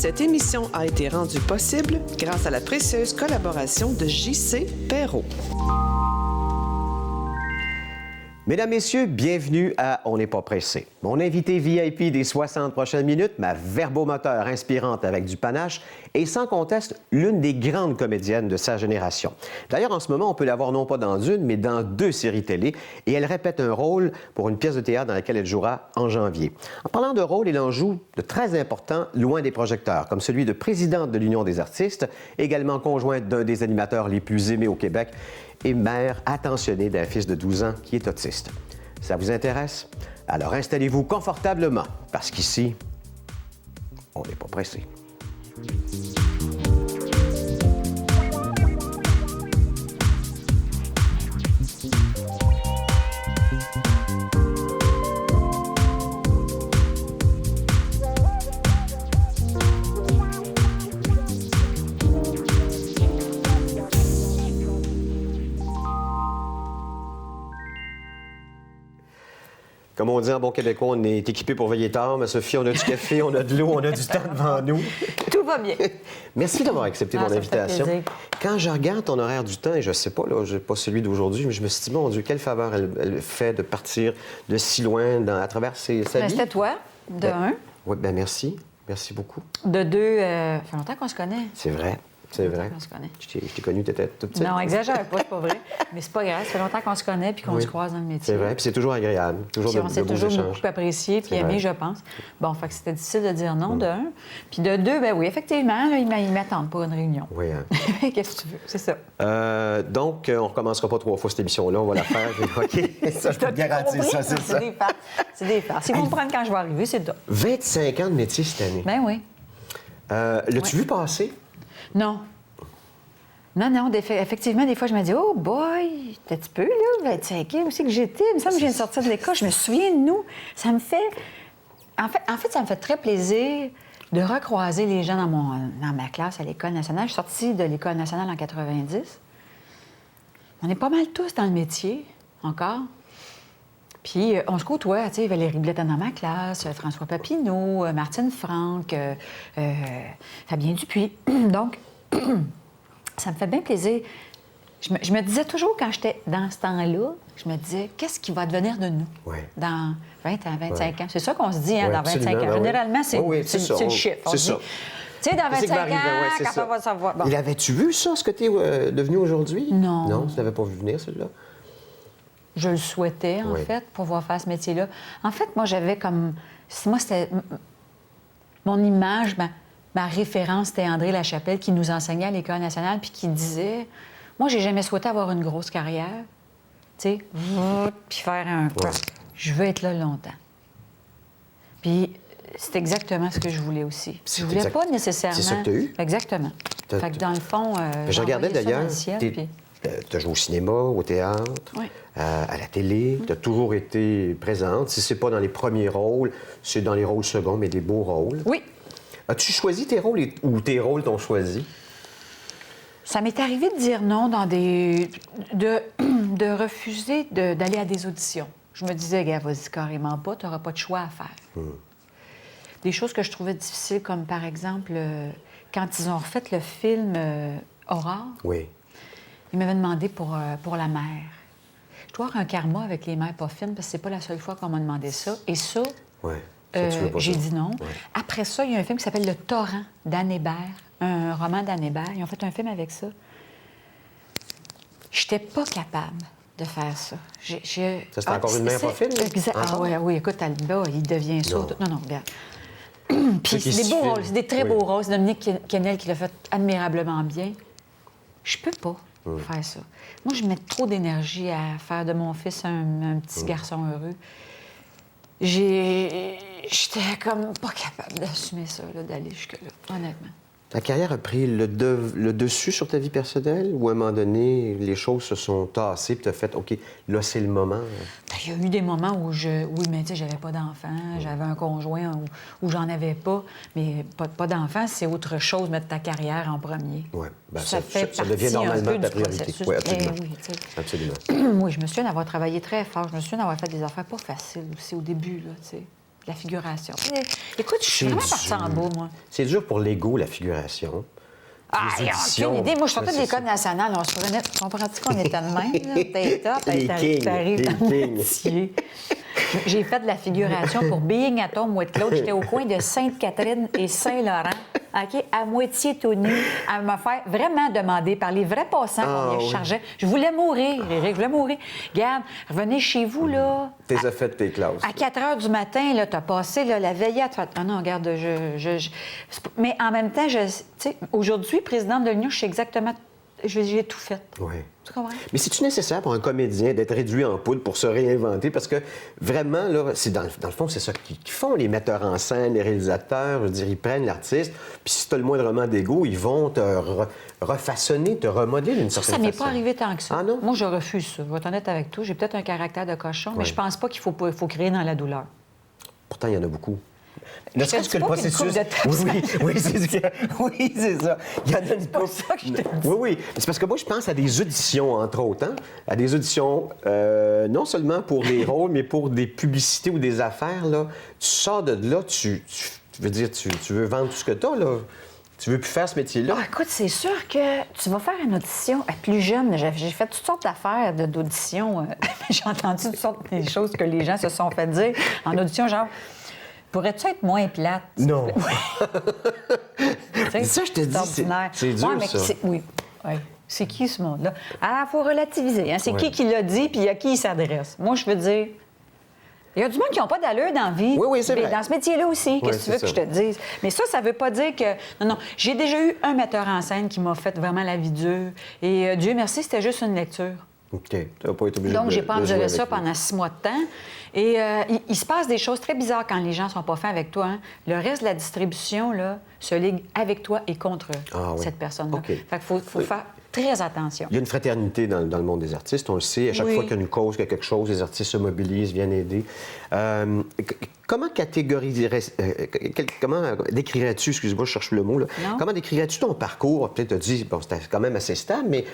Cette émission a été rendue possible grâce à la précieuse collaboration de J.C. Perrault. Mesdames, Messieurs, bienvenue à On n'est pas pressé. Mon invité VIP des 60 prochaines minutes, ma verbomoteur inspirante avec du panache, est sans conteste l'une des grandes comédiennes de sa génération. D'ailleurs, en ce moment, on peut la voir non pas dans une, mais dans 2 séries télé, et elle répète un rôle pour une pièce de théâtre dans laquelle elle jouera en janvier. En parlant de rôle, elle en joue de très importants loin des projecteurs, comme celui de présidente de l'Union des artistes, également conjointe d'un des animateurs les plus aimés au Québec, et mère attentionnée d'un fils de 12 ans qui est autiste. Ça vous intéresse? Alors installez-vous confortablement, parce qu'ici, on n'est pas pressé. Comme on dit en bon québécois, on est équipé pour veiller tard. Mais Sophie, on a du café, on a de l'eau, on a du temps devant nous. Tout va bien. Merci d'avoir accepté mon invitation. Fait Quand je regarde ton horaire du temps, et je ne sais pas, là, je n'ai pas celui d'aujourd'hui, mais je me suis dit, mon Dieu, quelle faveur elle fait de partir de si loin à travers sa vie. C'était toi, de un. Oui, bien merci. Merci beaucoup. De deux, ça fait longtemps qu'on se connaît. C'est vrai. C'est vrai. On se connaît. Je t'ai connu, tu étais toute petite. Non, exagère pas, c'est pas vrai. Mais c'est pas grave, ça fait longtemps qu'on se connaît puis qu'on se croise dans le métier. C'est vrai, puis c'est toujours agréable. Toujours puis de on s'est beaux toujours échanges. beaucoup apprécié puis aimé, je pense. Bon, fait que c'était difficile de dire non, de un. Puis de deux, ben oui, effectivement, là, ils m'attendent pour une réunion. Oui, hein. Qu'est-ce que tu veux? C'est ça. Donc, on ne recommencera pas 3 fois cette émission-là. On va la faire. OK, ça, je peux te garantir ça, c'est ça. C'est des farces. Ils vont me prendre quand je vais arriver, c'est ça. 25 ans de métier cette année. Ben oui. L'as-tu vu passer? Non. Non, effectivement, des fois, je me dis, oh boy, t'es un petit peu, là, 25 ans, où c'est que j'étais? Il me semble que je viens de sortir de l'école, je me souviens de nous. Ça me fait... En fait, ça me fait très plaisir de recroiser les gens dans ma classe à l'École nationale. Je suis sortie de l'École nationale en 90. On est pas mal tous dans le métier, encore. Puis, on se côtoie, tu sais, Valérie Blais dans ma classe, François Papineau, Martine Franck, Fabien Dupuis. Donc... Ça me fait bien plaisir. Je me disais toujours, quand j'étais dans ce temps-là, je me disais, qu'est-ce qui va devenir de nous dans 20 ans, 25 ans? C'est ça qu'on se dit, hein, dans 25 ans. Généralement, c'est le chiffre. C'est ça. Tu sais, dans 25 ans, quand on va savoir... Bon. Il avait-tu vu ça, ce que tu es devenu aujourd'hui? Non. Non, tu l'avais pas vu venir, celui-là? Je le souhaitais, en fait, pouvoir faire ce métier-là. En fait, moi, j'avais comme... Moi, c'était... Mon image... Ma référence, c'était André Lachapelle, qui nous enseignait à l'École nationale, puis qui disait... Moi, j'ai jamais souhaité avoir une grosse carrière, tu sais, puis faire un... Je veux être là longtemps. Puis c'est exactement ce que je voulais aussi. Je voulais pas nécessairement... C'est ça que tu as eu? Exactement. Fait que dans le fond... je regardais d'ailleurs, tu as joué au cinéma, au théâtre, à la télé, tu as toujours été présente. Si c'est pas dans les premiers rôles, c'est dans les rôles seconds, mais des beaux rôles. Oui. As-tu choisi tes rôles ou tes rôles t'ont choisi? Ça m'est arrivé de dire non dans des... de refuser d'aller à des auditions. Je me disais, gars, vas-y carrément pas, tu n'auras pas de choix à faire. Des choses que je trouvais difficiles, comme par exemple, quand ils ont refait le film Aurore, ils m'avaient demandé pour la mère. Je dois avoir un karma avec les mères pas fines, parce que c'est pas la seule fois qu'on m'a demandé ça. Et ça... j'ai dit non. Après ça, il y a un film qui s'appelle Le Torrent d'Anne Hébert, un roman d'Anne Hébert. Ils ont fait un film avec ça. J'étais pas capable de faire ça. Ça, c'était encore une mère pas fine? Oui, écoute, Alba, il devient sourd. Non, regarde. Puis c'est des beaux rôles, c'est des très beaux rôles. C'est Dominique Kennel qui l'a fait admirablement bien. Je peux pas faire ça. Moi, je mets trop d'énergie à faire de mon fils un petit garçon heureux. J'étais comme pas capable d'assumer ça, d'aller jusque-là, honnêtement. Ta carrière a pris le dessus sur ta vie personnelle ou à un moment donné, les choses se sont tassées et tu as fait, OK, là, c'est le moment? Il y a eu des moments où oui, mais tu sais, j'avais pas d'enfant, j'avais un conjoint où j'en avais pas, mais pas d'enfant, c'est autre chose, mettre ta carrière en premier. Oui, ça devient normalement ta priorité. Oui, absolument. Oui, absolument. Oui, je me souviens d'avoir travaillé très fort, je me souviens d'avoir fait des affaires pas faciles aussi au début, là, tu sais. la figuration. Écoute, je suis vraiment partie en beau, moi. C'est dur pour l'ego, la figuration. Ah, Les il y a auditions. aucune idée. Moi, je sortais de Ouais, l'École nationale. On se prenait... Comprends-tu qu'on était de même? Là? T'es top, Les kings, t'arrives les dans le kings. métier. J'ai fait de la figuration pour Being at Home with Claude. J'étais au coin de Sainte-Catherine et Saint-Laurent, OK, à moitié tout nu, à me faire vraiment demander par les vrais passants combien je chargeais. Je voulais mourir, Éric, je voulais mourir. Regarde, revenez chez vous, là. T'es as fait tes classes. À 4 heures du matin, là, t'as passé là, la veillée à te faire... Ah non, regarde, Mais en même temps, tu sais, aujourd'hui, présidente de l'Union, je sais exactement... J'ai tout fait. Oui. Tu comprends? Mais c'est-tu nécessaire pour un comédien d'être réduit en poudre pour se réinventer? Parce que vraiment, là, c'est dans le fond, c'est ça qu'ils font, les metteurs en scène, les réalisateurs. Je veux dire, ils prennent l'artiste, puis si tu as le moindrement d'ego, ils vont te refaçonner, te remodeler d'une certaine Ça façon. m'est pas arrivé tant que ça. Ah non? Moi, je refuse ça. Je vais être honnête avec toi. J'ai peut-être un caractère de cochon, mais je pense pas qu'il faut créer dans la douleur. Pourtant, il y en a beaucoup. Ne Je serait-ce te que dis le pas qu'une processus. coupe de Oui, c'est ça. Il y en a une couple. ça que je te dis. Oui. C'est parce que moi, je pense à des auditions, entre autres. Hein? À des auditions, non seulement pour des rôles, mais pour des publicités ou des affaires. Là. Tu sors de là, tu veux dire, tu veux vendre tout ce que tu as, là. Tu veux plus faire ce métier-là. Ah, écoute, c'est sûr que tu vas faire une audition plus jeune. J'ai fait toutes sortes d'affaires d'audition. J'ai entendu toutes sortes de choses que les gens se sont fait dire en audition, genre... Pourrais-tu être moins plate? Non. Tu sais, Ça, je te dis, ordinaire. c'est dur, Ouais, mais ça. Oui. C'est qui, ce monde-là? Ah, il faut relativiser. Hein? C'est Ouais. qui l'a dit, puis à qui il s'adresse. Moi, je veux dire... Il y a du monde qui n'ont pas d'allure dans la vie. Oui, c'est Mais vrai. dans ce métier-là aussi, qu'est-ce que tu veux c'est que je te dise? Mais ça ne veut pas dire que... Non. J'ai déjà eu un metteur en scène qui m'a fait vraiment la vie dure. Et Dieu merci, c'était juste une lecture. OK. Tu n'as pas été obligé Donc, de j'ai pas de jouer enduré avec ça lui. pendant 6 mois de temps. Et il se passe des choses très bizarres quand les gens sont pas fins avec toi. Hein. Le reste de la distribution, là, se ligue avec toi et contre cette personne-là. OK. Fait qu'il faut faire très attention. Il y a une fraternité dans le monde des artistes, on le sait. À chaque Oui. fois qu'il y a une cause, qu'il y a quelque chose, les artistes se mobilisent, viennent aider. Comment comment décrirais-tu, excuse-moi, je cherche le mot, là. Non. Comment décrirais-tu ton parcours? Peut-être tu as dit, bon, c'était quand même assez stable, mais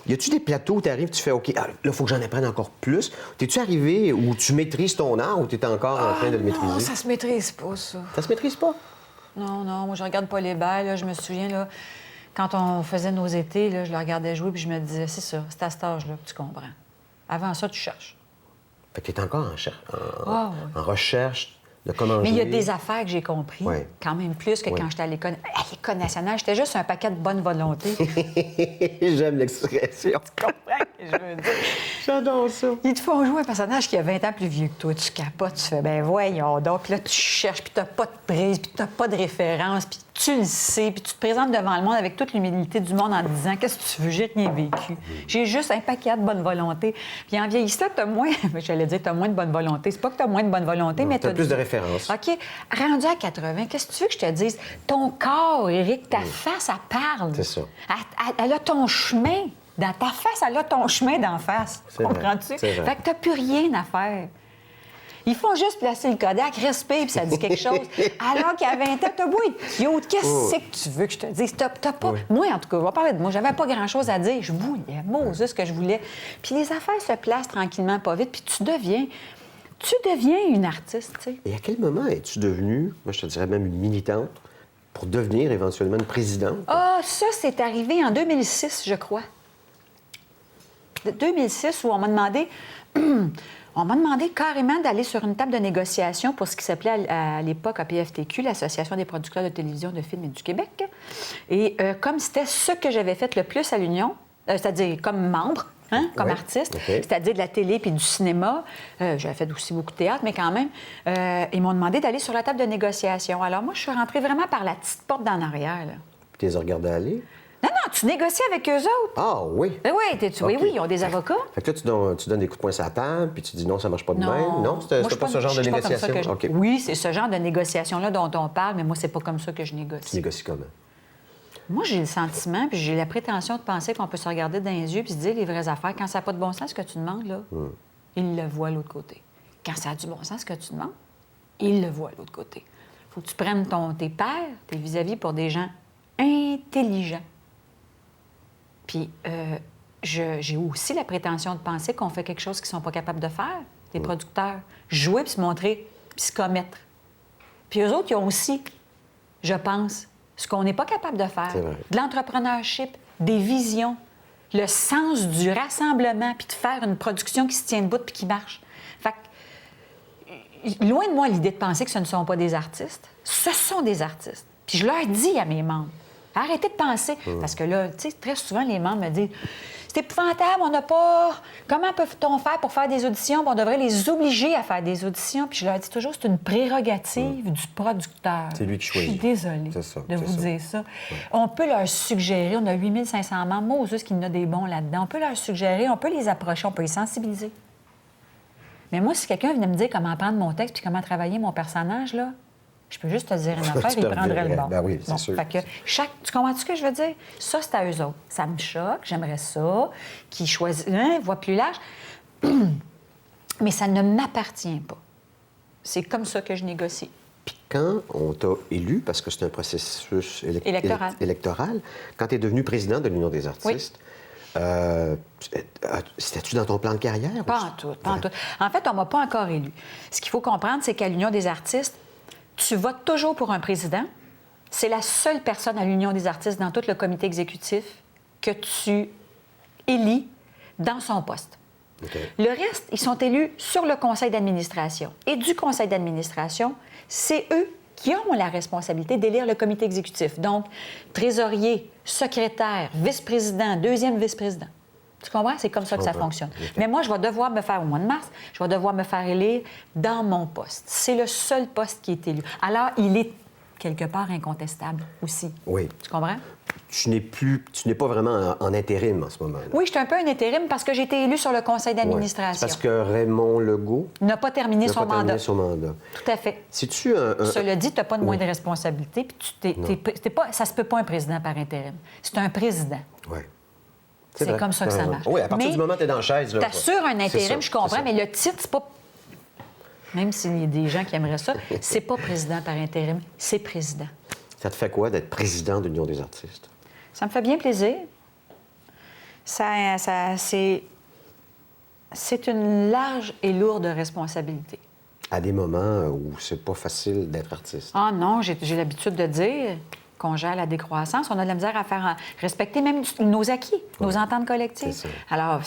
y a-tu des plateaux où tu arrives, tu fais, OK, là, il faut que j'en apprenne encore plus? T'es-tu arrivé où tu maîtrises ton art ou tu es encore en train de le maîtriser? Non, ça se maîtrise pas, ça. Ça se maîtrise pas? Non, moi, je regarde pas les balles. Là. Je me souviens, là, quand on faisait nos étés, là, je le regardais jouer puis je me disais, c'est ça, c'est à cet âge-là que tu comprends. Avant ça, tu cherches. Fait que tu es encore Ah, en recherche de comment Mais il y a jouer. des affaires que j'ai compris, Ouais. quand même plus que Ouais. quand j'étais à l'École nationale. J'étais juste un paquet de bonne volonté. J'aime l'expression. Tu comprends ce que je veux dire? J'adore ça. Ils te font jouer un personnage qui a 20 ans plus vieux que toi. Tu capotes, tu fais, ben voyons donc. Puis là, tu cherches, puis t'as pas de prise, puis t'as pas de référence, puis tu le sais, puis tu te présentes devant le monde avec toute l'humilité du monde en disant, qu'est-ce que tu veux, j'ai rien vécu. J'ai juste un paquet de bonne volonté. Puis en vieillissant, t'as moins, j'allais dire, t'as moins de bonne volonté. C'est pas que t'as moins de bonne volonté, mais t'as plus de références. OK. Rendu à 80, qu'est-ce que tu veux que je te dise? Ton corps, Éric, ta face, elle parle. C'est ça. Elle a ton chemin. Dans ta face, elle a ton chemin d'en face. C'est vrai, Comprends-tu? c'est vrai. Fait que t'as plus rien à faire. Ils font juste placer le Kodak, respire, puis ça dit quelque chose. Alors qu'à 20 ans, t'as beau être cute, qu'est-ce que tu veux que je te dise? T'as pas... Oui. Moi, en tout cas, on va parler de moi. J'avais pas grand-chose à dire. Je voulais, Moses, ce que je voulais. Puis les affaires se placent tranquillement, pas vite, puis tu deviens une artiste, tu sais. Et à quel moment es-tu devenue, moi je te dirais même une militante, pour devenir éventuellement une présidente? Ah, ça, c'est arrivé en 2006, je crois. 2006, où on m'a demandé... On m'a demandé carrément d'aller sur une table de négociation pour ce qui s'appelait à l'époque APFTQ, l'Association des producteurs de télévision, de films et du Québec. Et comme c'était ce que j'avais fait le plus à l'Union, c'est-à-dire comme membre, hein, comme Ouais, artiste, OK. c'est-à-dire de la télé puis du cinéma, j'avais fait aussi beaucoup de théâtre, mais quand même, ils m'ont demandé d'aller sur la table de négociation. Alors moi, je suis rentrée vraiment par la petite porte d'en arrière, là. Tu les as regardés aller? Non, tu négocies avec eux autres. Ah oui! Ben oui, oui, OK. oui, ils ont des avocats. Fait que là, tu donnes des coups de poing sur la table, puis tu dis non, ça marche pas de même. Non, c'était Moi, je pas suis ce genre de je suis pas comme ça négociation? que je- OK. Oui, c'est ce genre de négociation-là dont on parle, mais moi, c'est pas comme ça que je Tu négocie. négocies comment? Moi, j'ai le sentiment, puis j'ai la prétention de penser qu'on peut se regarder dans les yeux puis se dire les vraies affaires. Quand ça n'a pas de bon sens, ce que tu demandes, là, il le voit de l'autre côté. Quand ça a du bon sens, ce que tu demandes, il le voit de l'autre côté. Faut que tu prennes tes pairs, tes vis-à-vis pour des gens intelligents. Puis, j'ai aussi la prétention de penser qu'on fait quelque chose qu'ils ne sont pas capables de faire, les producteurs. Jouer puis se montrer, puis se commettre. Puis eux autres, ils ont aussi, je pense, ce qu'on n'est pas capable de faire. C'est vrai. De l'entrepreneurship, des visions, le sens du rassemblement, puis de faire une production qui se tient debout puis qui marche. Fait que, loin de moi l'idée de penser que ce ne sont pas des artistes. Ce sont des artistes. Puis je leur dis à mes membres, arrêtez de penser. Parce que là, tu sais, très souvent, les membres me disent, c'est épouvantable, on n'a pas... Comment peut-on faire pour faire des auditions? On devrait les obliger à faire des auditions. Puis je leur dis toujours, c'est une prérogative du producteur. C'est lui qui choisit. Je suis désolée C'est ça, de c'est vous ça. dire ça. On peut leur suggérer, on a 8500 membres, moi, aux juste qu'il y en a des bons là-dedans. On peut leur suggérer, on peut les approcher, on peut les sensibiliser. Mais moi, si quelqu'un venait me dire comment prendre mon texte puis comment travailler mon personnage, là, je peux juste te dire une affaire, Tu il te prendrait le reverrais. bon. Ben oui, c'est sûr. Fait que tu comprends ce que je veux dire? Ça, c'est à eux autres. Ça me choque, j'aimerais ça, qu'ils choisissent, voient plus large. Mais ça ne m'appartient pas. C'est comme ça que je négocie. Puis quand on t'a élu, parce que c'est un processus électoral, quand tu es devenu président de l'Union des artistes, c'était-tu dans ton plan de carrière? Pas en tout, pas en tout. En fait, on ne m'a pas encore élu. Ce qu'il faut comprendre, c'est qu'à l'Union des artistes, tu votes toujours pour un président. C'est la seule personne à l'Union des artistes dans tout le comité exécutif que tu élis dans son poste. Okay. Le reste, ils sont élus sur le conseil d'administration. Et du conseil d'administration, c'est eux qui ont la responsabilité d'élire le comité exécutif. Donc, trésorier, secrétaire, vice-président, deuxième vice-président. Tu comprends? C'est comme ça que ça fonctionne. Okay. Mais moi, je vais devoir me faire, au mois de mars, je vais devoir me faire élire dans mon poste. C'est le seul poste qui est élu. Alors, il est quelque part incontestable aussi. Oui. Tu comprends? Tu n'es pas vraiment en intérim en ce moment-là. Oui, je suis un peu un intérim parce que j'ai été élue sur le conseil d'administration. Ouais. C'est parce que Raymond Legault n'a pas terminé son mandat. Tout à fait. C'est-tu un... Cela dit, tu n'as pas de moindre responsabilité, puis ça se peut pas un président par intérim. C'est un président. Oui. C'est comme ça que ça marche. Oui, à partir du moment où tu es dans la chaise... Tu assures un intérim, je comprends, mais le titre, c'est pas... Même s'il y a des gens qui aimeraient ça, c'est pas président par intérim, c'est président. Ça te fait quoi d'être président de l'Union des artistes? Ça me fait bien plaisir. C'est une large et lourde responsabilité. À des moments où c'est pas facile d'être artiste. Ah non, j'ai l'habitude de dire qu'on gère la décroissance. On a de la misère à faire respecter même nos acquis, nos ententes collectives. Alors,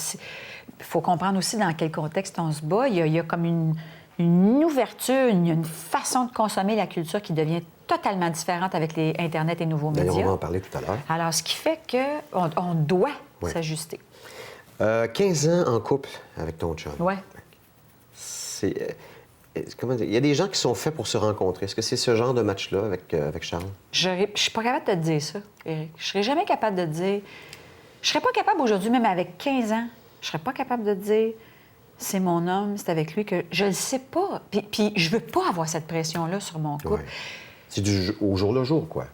il faut comprendre aussi dans quel contexte on se bat. Il y a comme une ouverture, une façon de consommer la culture qui devient totalement différente avec les Internet et nouveaux médias. On va en parler tout à l'heure. Alors, ce qui fait qu'on doit s'ajuster. 15 ans en couple avec ton chum. Oui. Comment dire? Il y a des gens qui sont faits pour se rencontrer. Est-ce que c'est ce genre de match-là avec Charles? Je ne suis pas capable de te dire ça, Éric. Je ne serais jamais capable de te dire... Je ne serais pas capable aujourd'hui, même avec 15 ans, je ne serais pas capable de te dire c'est mon homme, c'est avec lui que... Je ne le sais pas. Puis je ne veux pas avoir cette pression-là sur mon couple. Ouais. C'est au jour le jour, quoi.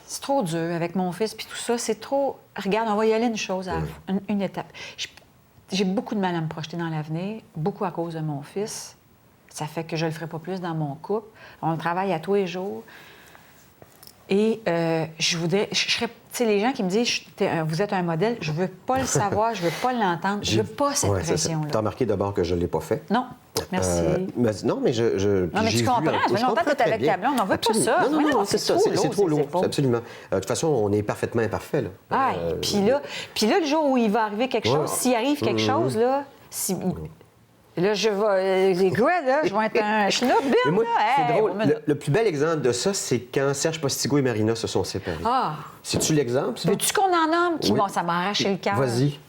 C'est trop dur avec mon fils, puis tout ça. C'est trop... Regarde, on va y aller une chose, une étape. J'ai beaucoup de mal à me projeter dans l'avenir, beaucoup à cause de mon fils. Ça fait que je ne le ferai pas plus dans mon couple. On travaille à tous les jours. Et je serais... Tu sais, les gens qui me disent vous êtes un modèle, je veux pas le savoir, je veux pas l'entendre, je veux pas cette pression-là. Tu as remarqué d'abord que je ne l'ai pas fait. Non, merci. Non, mais Non, mais tu comprends, ça fait longtemps que tu es avec ta blonde, on n'en veut pas ça. Non, c'est ça, c'est trop lourd, absolument. De toute façon, on est parfaitement imparfait, là. Ah, puis là, le jour où il va arriver quelque chose, s'il arrive quelque chose, là, là, je vais... là, je vais être un schnoub, moi, c'est drôle. Hey, le plus bel exemple de ça, c'est quand Serge Postigo et Marina se sont séparés. Ah! C'est-tu l'exemple, ça? Veux-tu qu'on en nomme? Bon, ça m'a arraché le cœur. Vas-y.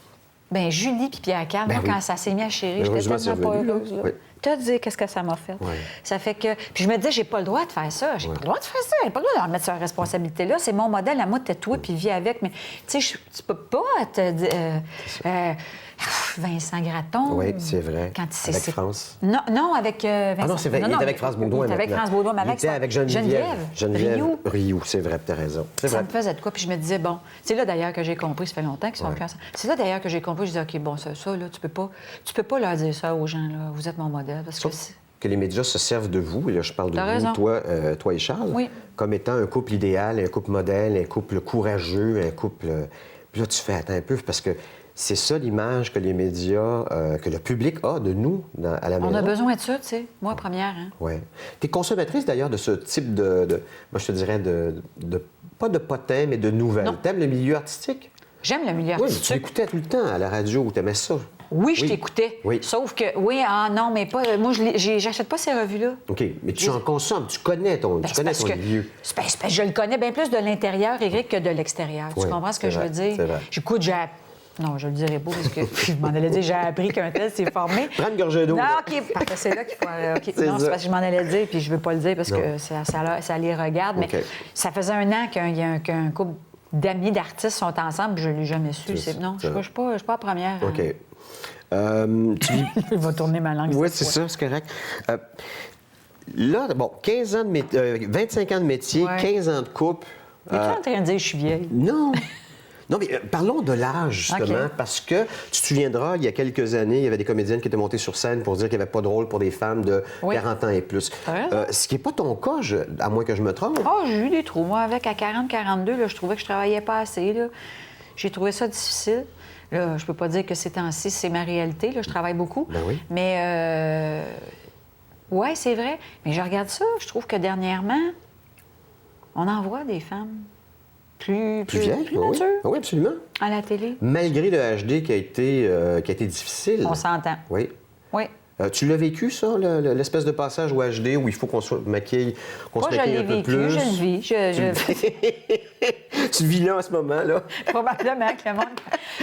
Bien, Julie puis Pierre Carl, moi, quand ça s'est mis à chérir, j'étais tellement pas heureuse. Oui. Tu as dit qu'est-ce que ça m'a fait. Oui. Ça fait que... Puis je me disais, j'ai pas le droit de faire ça. J'ai pas le droit de faire ça. J'ai pas le droit de leur mettre cette responsabilité-là. C'est mon modèle. À moi, tais-toi puis vis avec. Mais tu sais, tu peux pas te dire... Vincent Gratton. Oui, c'est vrai. Avec France. Non, avec Vincent. Ah non, c'est vrai. Il est avec France Baudouin. Il est avec France Baudouin, mais il était avec Geneviève Rioux, c'est vrai, tu as raison. Ça me faisait de quoi? Puis je me disais, bon, c'est là d'ailleurs que j'ai compris, ça fait longtemps qu'ils sont plus ensemble. C'est là d'ailleurs que j'ai compris, je disais, OK, bon, ça, là, tu peux pas leur dire ça aux gens, là. Vous êtes mon modèle. Parce que les médias se servent de vous, et là, je parle de vous, toi et Charles, comme étant un couple idéal, un couple modèle, un couple courageux, un couple... Puis là, tu fais, attends un peu, parce que c'est ça l'image que les médias, que le public a de nous à la maison. On a besoin de ça, tu sais. Moi, première. Hein? Oui. Tu es consommatrice d'ailleurs de ce type moi je te dirais, pas de potins, mais de nouvelles. T'aimes le milieu artistique? J'aime le milieu Oui, artistique. tu l'écoutais tout le temps à la radio, tu aimais ça. Oui, je t'écoutais. Oui. Sauf que, non, mais pas. Moi, j'achète pas ces revues-là. OK, mais tu en consommes, tu connais ton milieu. Je le connais bien plus de l'intérieur, Éric, que de l'extérieur. Tu comprends ce que je veux dire? C'est vrai. J'écoute, non, je le dirais pas parce que je m'en allais dire, j'ai appris qu'un tel s'est formé. Prends une gorgée d'eau. Non, OK, parce que c'est là qu'il faut. OK. C'est Non, ça. c'est parce que je m'en allais dire, puis je veux pas le dire parce que ça les regarde. OK. Mais ça faisait un an qu'un couple d'amis d'artistes sont ensemble, puis je l'ai jamais su. Non, je suis pas la première. OK. Il va tourner ma langue. Oui, c'est ça, c'est correct. Là, bon, 15 ans de 25 ans de métier, Ouais. 15 ans de couple. Es-tu en train de dire que je suis vieille? Non! Non, mais parlons de l'âge, justement, OK. parce que tu te souviendras, il y a quelques années, il y avait des comédiennes qui étaient montées sur scène pour dire qu'il n'y avait pas de rôle pour des femmes de 40 ans et plus. T'as raison. Ce qui n'est pas ton cas, à moins que je me trompe. Oh, j'ai eu des trous. Moi, avec à 40-42, là, je trouvais que je travaillais pas assez. Là. J'ai trouvé ça difficile. Là, je peux pas dire que ces temps-ci, c'est ma réalité. Là, je travaille beaucoup. Ben oui. Mais, oui, c'est vrai. Mais je regarde ça. Je trouve que dernièrement, on en voit des femmes plus vieilles? plus Oui. matures Oui, absolument. à la télé. Malgré le HD qui a été difficile. On s'entend. Oui. Oui. Tu l'as vécu, ça, l'espèce de passage au HD où il faut qu'on se maquille un Moi, je l'ai peu vécu, plus? je le vis. Tu vis là en ce moment, là? Probablement que le monde.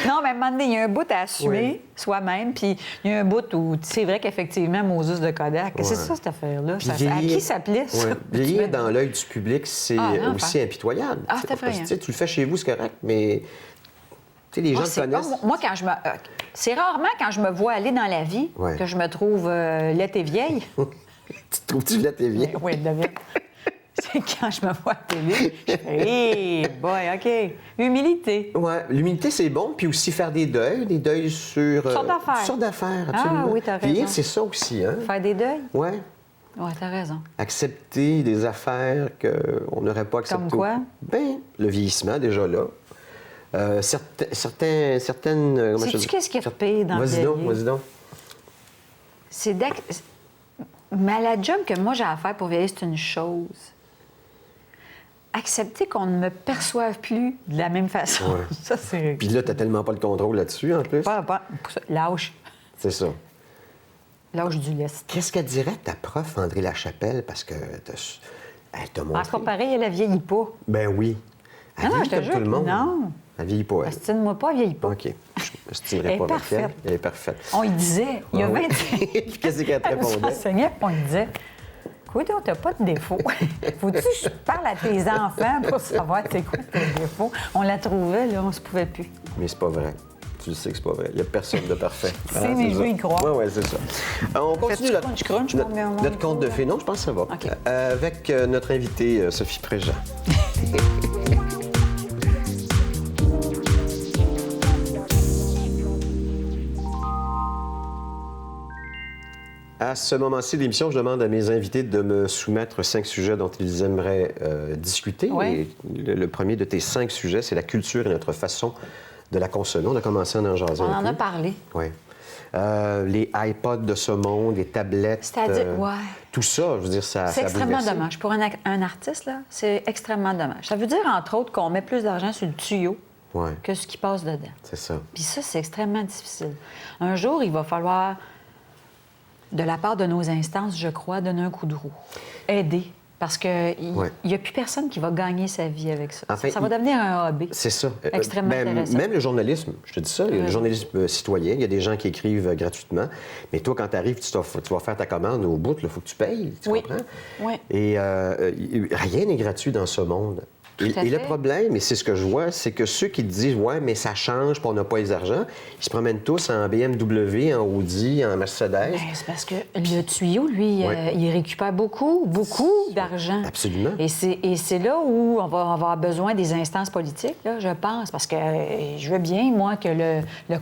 Non, mais à un moment donné, il y a un bout à assumer soi-même, puis il y a un bout où c'est vrai qu'effectivement, Moses de Kodak, c'est ça, cette affaire-là. Puis À qui ça plaît, ça? Ouais. Vieillir dans l'œil du public, c'est non, aussi impitoyable. Ah, c'est Parce que, effrayant. tu sais, tu le fais chez vous, c'est correct, mais tu sais, les gens te connaissent. Moi, quand je me. C'est rarement quand je me vois aller dans la vie Ouais. que je me trouve laite et vieille. Tu te trouves-tu là, t'es bien? Oui, devine. C'est quand je me vois à la télé, je fais hey, boy, OK. Humilité. Ouais, l'humilité, c'est bon. Puis aussi faire des deuils sur... Toutes sortes d'affaires. Toutes sortes d'affaires, absolument. Ah oui, t'as Vieillir, raison. c'est ça aussi, hein? Faire des deuils. Ouais. Oui, t'as raison. Accepter des affaires qu'on n'aurait pas acceptées. Comme quoi? Bien, le vieillissement, déjà là. Certaines... comment je Sais-tu dis? qu'est-ce qui est pire dans le Vas-y donc, vieillir? vas-y donc. C'est mais la job que moi j'ai à faire pour vieillir, c'est une chose. Accepter qu'on ne me perçoive plus de la même façon. Ouais. Ça, c'est. Puis là, t'as tellement pas le contrôle là-dessus, en plus. Lâche. C'est ça. Lâche du lest. Qu'est-ce qu'elle dirait ta prof, André Lachapelle, parce que elle t'a montré... En pas pareil, elle ne vieillit pas. Ben oui. Elle Non, vieillit je te comme jure tout le monde. non. Elle vieillit pas, elle. Astine-moi pas, elle vieillit pas. OK. Je m'estimerais Elle est pas avec elle. parfaite. Elle est parfaite. On y disait, il y a Ah oui. 25 Puis qu'est-ce qu'elle te Elle répondait? s'enseignait, puis on lui disait écoute, t'as pas de défaut. Faut-tu que je parle à tes enfants pour savoir c'est quoi tes défauts? On la trouvait, là, on se pouvait plus. Mais c'est pas vrai. Tu le sais que c'est pas vrai. Il n'y a personne de parfait. C'est, mais je veux y croire. Oui, oui, c'est ça. On continue Fais-tu crunch, notre, mon notre conte de micro, fées. Non, je pense que ça va. OK. Avec notre invitée, Sophie Préjean. À ce moment-ci de l'émission, je demande à mes invités de me soumettre 5 sujets dont ils aimeraient discuter. Ouais. Et le premier de tes 5 sujets, c'est la culture et notre façon de la consommer. On a commencé à en jaser On un en peu. a parlé. Oui. Les iPods de ce monde, les tablettes. C'est-à-dire, ouais. Tout ça, je veux dire, ça. C'est ça a extrêmement bouleversé. dommage. Pour un artiste, là, c'est extrêmement dommage. Ça veut dire, entre autres, qu'on met plus d'argent sur le tuyau Oui, que ce qui passe dedans. c'est ça. Puis ça, c'est extrêmement difficile. Un jour, il va falloir, de la part de nos instances, je crois, donner un coup de roue. Aider. Parce qu'il Ouais. n'y a plus personne qui va gagner sa vie avec ça. En fait, ça va devenir un hobby. C'est ça. Extrêmement intéressant. Même le journalisme, je te dis ça, le journalisme citoyen, il y a des gens qui écrivent gratuitement. Mais toi, quand tu arrives, tu vas faire ta commande au bout, il faut que tu payes, tu Oui. comprends? Oui. Et rien n'est gratuit dans ce monde. Tout à Et le fait. problème, et c'est ce que je vois, c'est que ceux qui te disent « Ouais, mais ça change, puis on n'a pas les argents », ils se promènent tous en BMW, en Audi, en Mercedes. Ben, c'est parce que le tuyau, lui, Ouais. il récupère beaucoup d'argent. Absolument. Et c'est là où on va avoir besoin des instances politiques, là, je pense, parce que je veux bien, moi, que le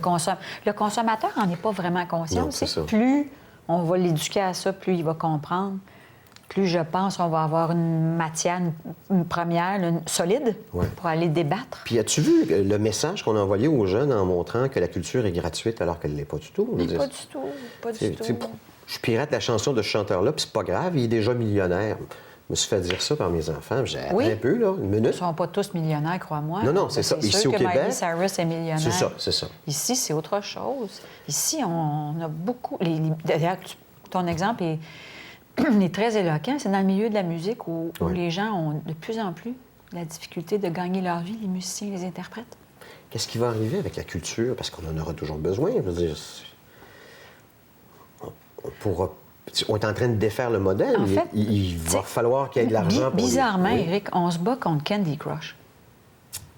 consommateur n'en est pas vraiment conscient Non, aussi. c'est ça. Plus on va l'éduquer à ça, plus il va comprendre plus je pense on va avoir une matière, une première solide Ouais. pour aller débattre. Puis as-tu vu le message qu'on a envoyé aux jeunes en montrant que la culture est gratuite alors qu'elle ne l'est pas du tout? Je veux dire, Pas du tout, pas du t'sais, tout. je pirate la chanson de ce chanteur-là, puis c'est pas grave, il est déjà millionnaire. Je me suis fait dire ça par mes enfants. J'ai Oui. un peu, là, une Ils minute. ne sont pas tous millionnaires, crois-moi. Non, non, c'est ça. Ici, sûr au que Québec, Miley Cyrus est millionnaire. C'est ça, c'est ça. Ici, c'est autre chose. Ici, on a beaucoup... D'ailleurs, ton exemple est, est très éloquent. C'est dans le milieu de la musique où Oui. les gens ont de plus en plus la difficulté de gagner leur vie, les musiciens, les interprètes. Qu'est-ce qui va arriver avec la culture? Parce qu'on en aura toujours besoin. Je veux dire, on pourra... On est en train de défaire le modèle. En fait, il va falloir qu'il y ait de l'argent pour... Bizarrement, Oui. Éric, on se bat contre Candy Crush.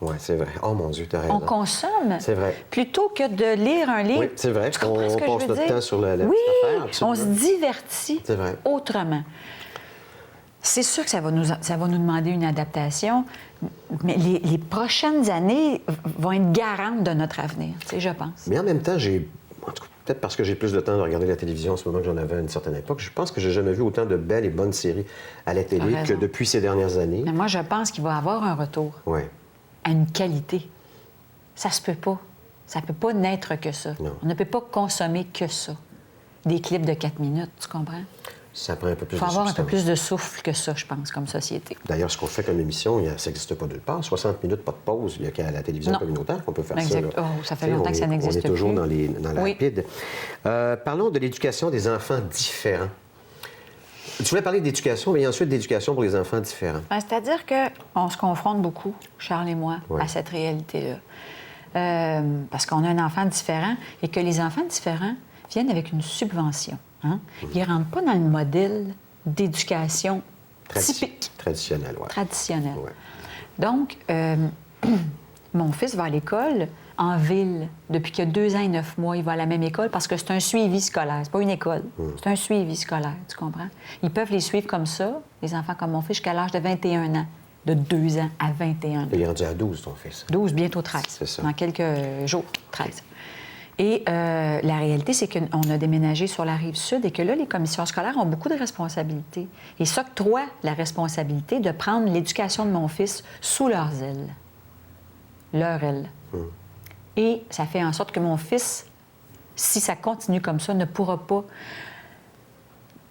Oui, c'est vrai. Oh mon Dieu, t'as raison. On consomme. C'est vrai. Plutôt que de lire un livre. Oui, c'est vrai. Tu comprends ce que On passe je veux notre dire? temps sur la oui, petite affaire, absolument. on se divertit C'est vrai. autrement. C'est sûr que ça va nous demander une adaptation, mais les prochaines années vont être garantes de notre avenir, tu sais, je pense. Mais en même temps, en tout cas, peut-être parce que j'ai plus de temps de regarder la télévision en ce moment que j'en avais à une certaine époque, je pense que j'ai jamais vu autant de belles et bonnes séries à la télé T'as que raison. depuis ces dernières années. Mais moi, je pense qu'il va y avoir un retour Oui. à une qualité. Ça se peut pas. Ça peut pas n'être que ça. Non. On ne peut pas consommer que ça. Des clips de 4 minutes, tu comprends? Ça prend un peu plus Il faut de avoir un peu substance. plus de souffle que ça, je pense, comme société. D'ailleurs, ce qu'on fait comme émission, ça n'existe pas nulle part. 60 minutes, pas de pause. Il n'y a qu'à la télévision Non. communautaire qu'on peut faire Exact. ça. là. Oh, ça fait Tu sais, longtemps que ça n'existe On est toujours plus. dans la Oui. rapide. Parlons de l'éducation des enfants différents. Tu voulais parler d'éducation, mais ensuite d'éducation pour les enfants différents. Ben, c'est-à-dire qu'on se confronte beaucoup, Charles et moi, Oui. à cette réalité-là. Parce qu'on a un enfant différent et que les enfants différents viennent avec une subvention. Hein? Ils ne rentrent pas dans le modèle d'éducation typique, Traditionnel, oui. traditionnel. Ouais. Donc, mon fils va à l'école en ville. Depuis qu'il a 2 ans et 9 mois, il va à la même école parce que c'est un suivi scolaire. C'est pas une école. C'est un suivi scolaire, tu comprends? Ils peuvent les suivre comme ça, les enfants comme mon fils, jusqu'à l'âge de 21 ans. De 2 ans à 21 ans. Il est rendu à 12, ton fils. 12, bientôt 13. C'est ça. Dans quelques jours, 13. Et la réalité, c'est qu'on a déménagé sur la rive sud et que là, les commissions scolaires ont beaucoup de responsabilités. Et s'octroient la responsabilité de prendre l'éducation de mon fils sous leurs ailes. Leur aile. Et ça fait en sorte que mon fils, si ça continue comme ça, ne pourra pas...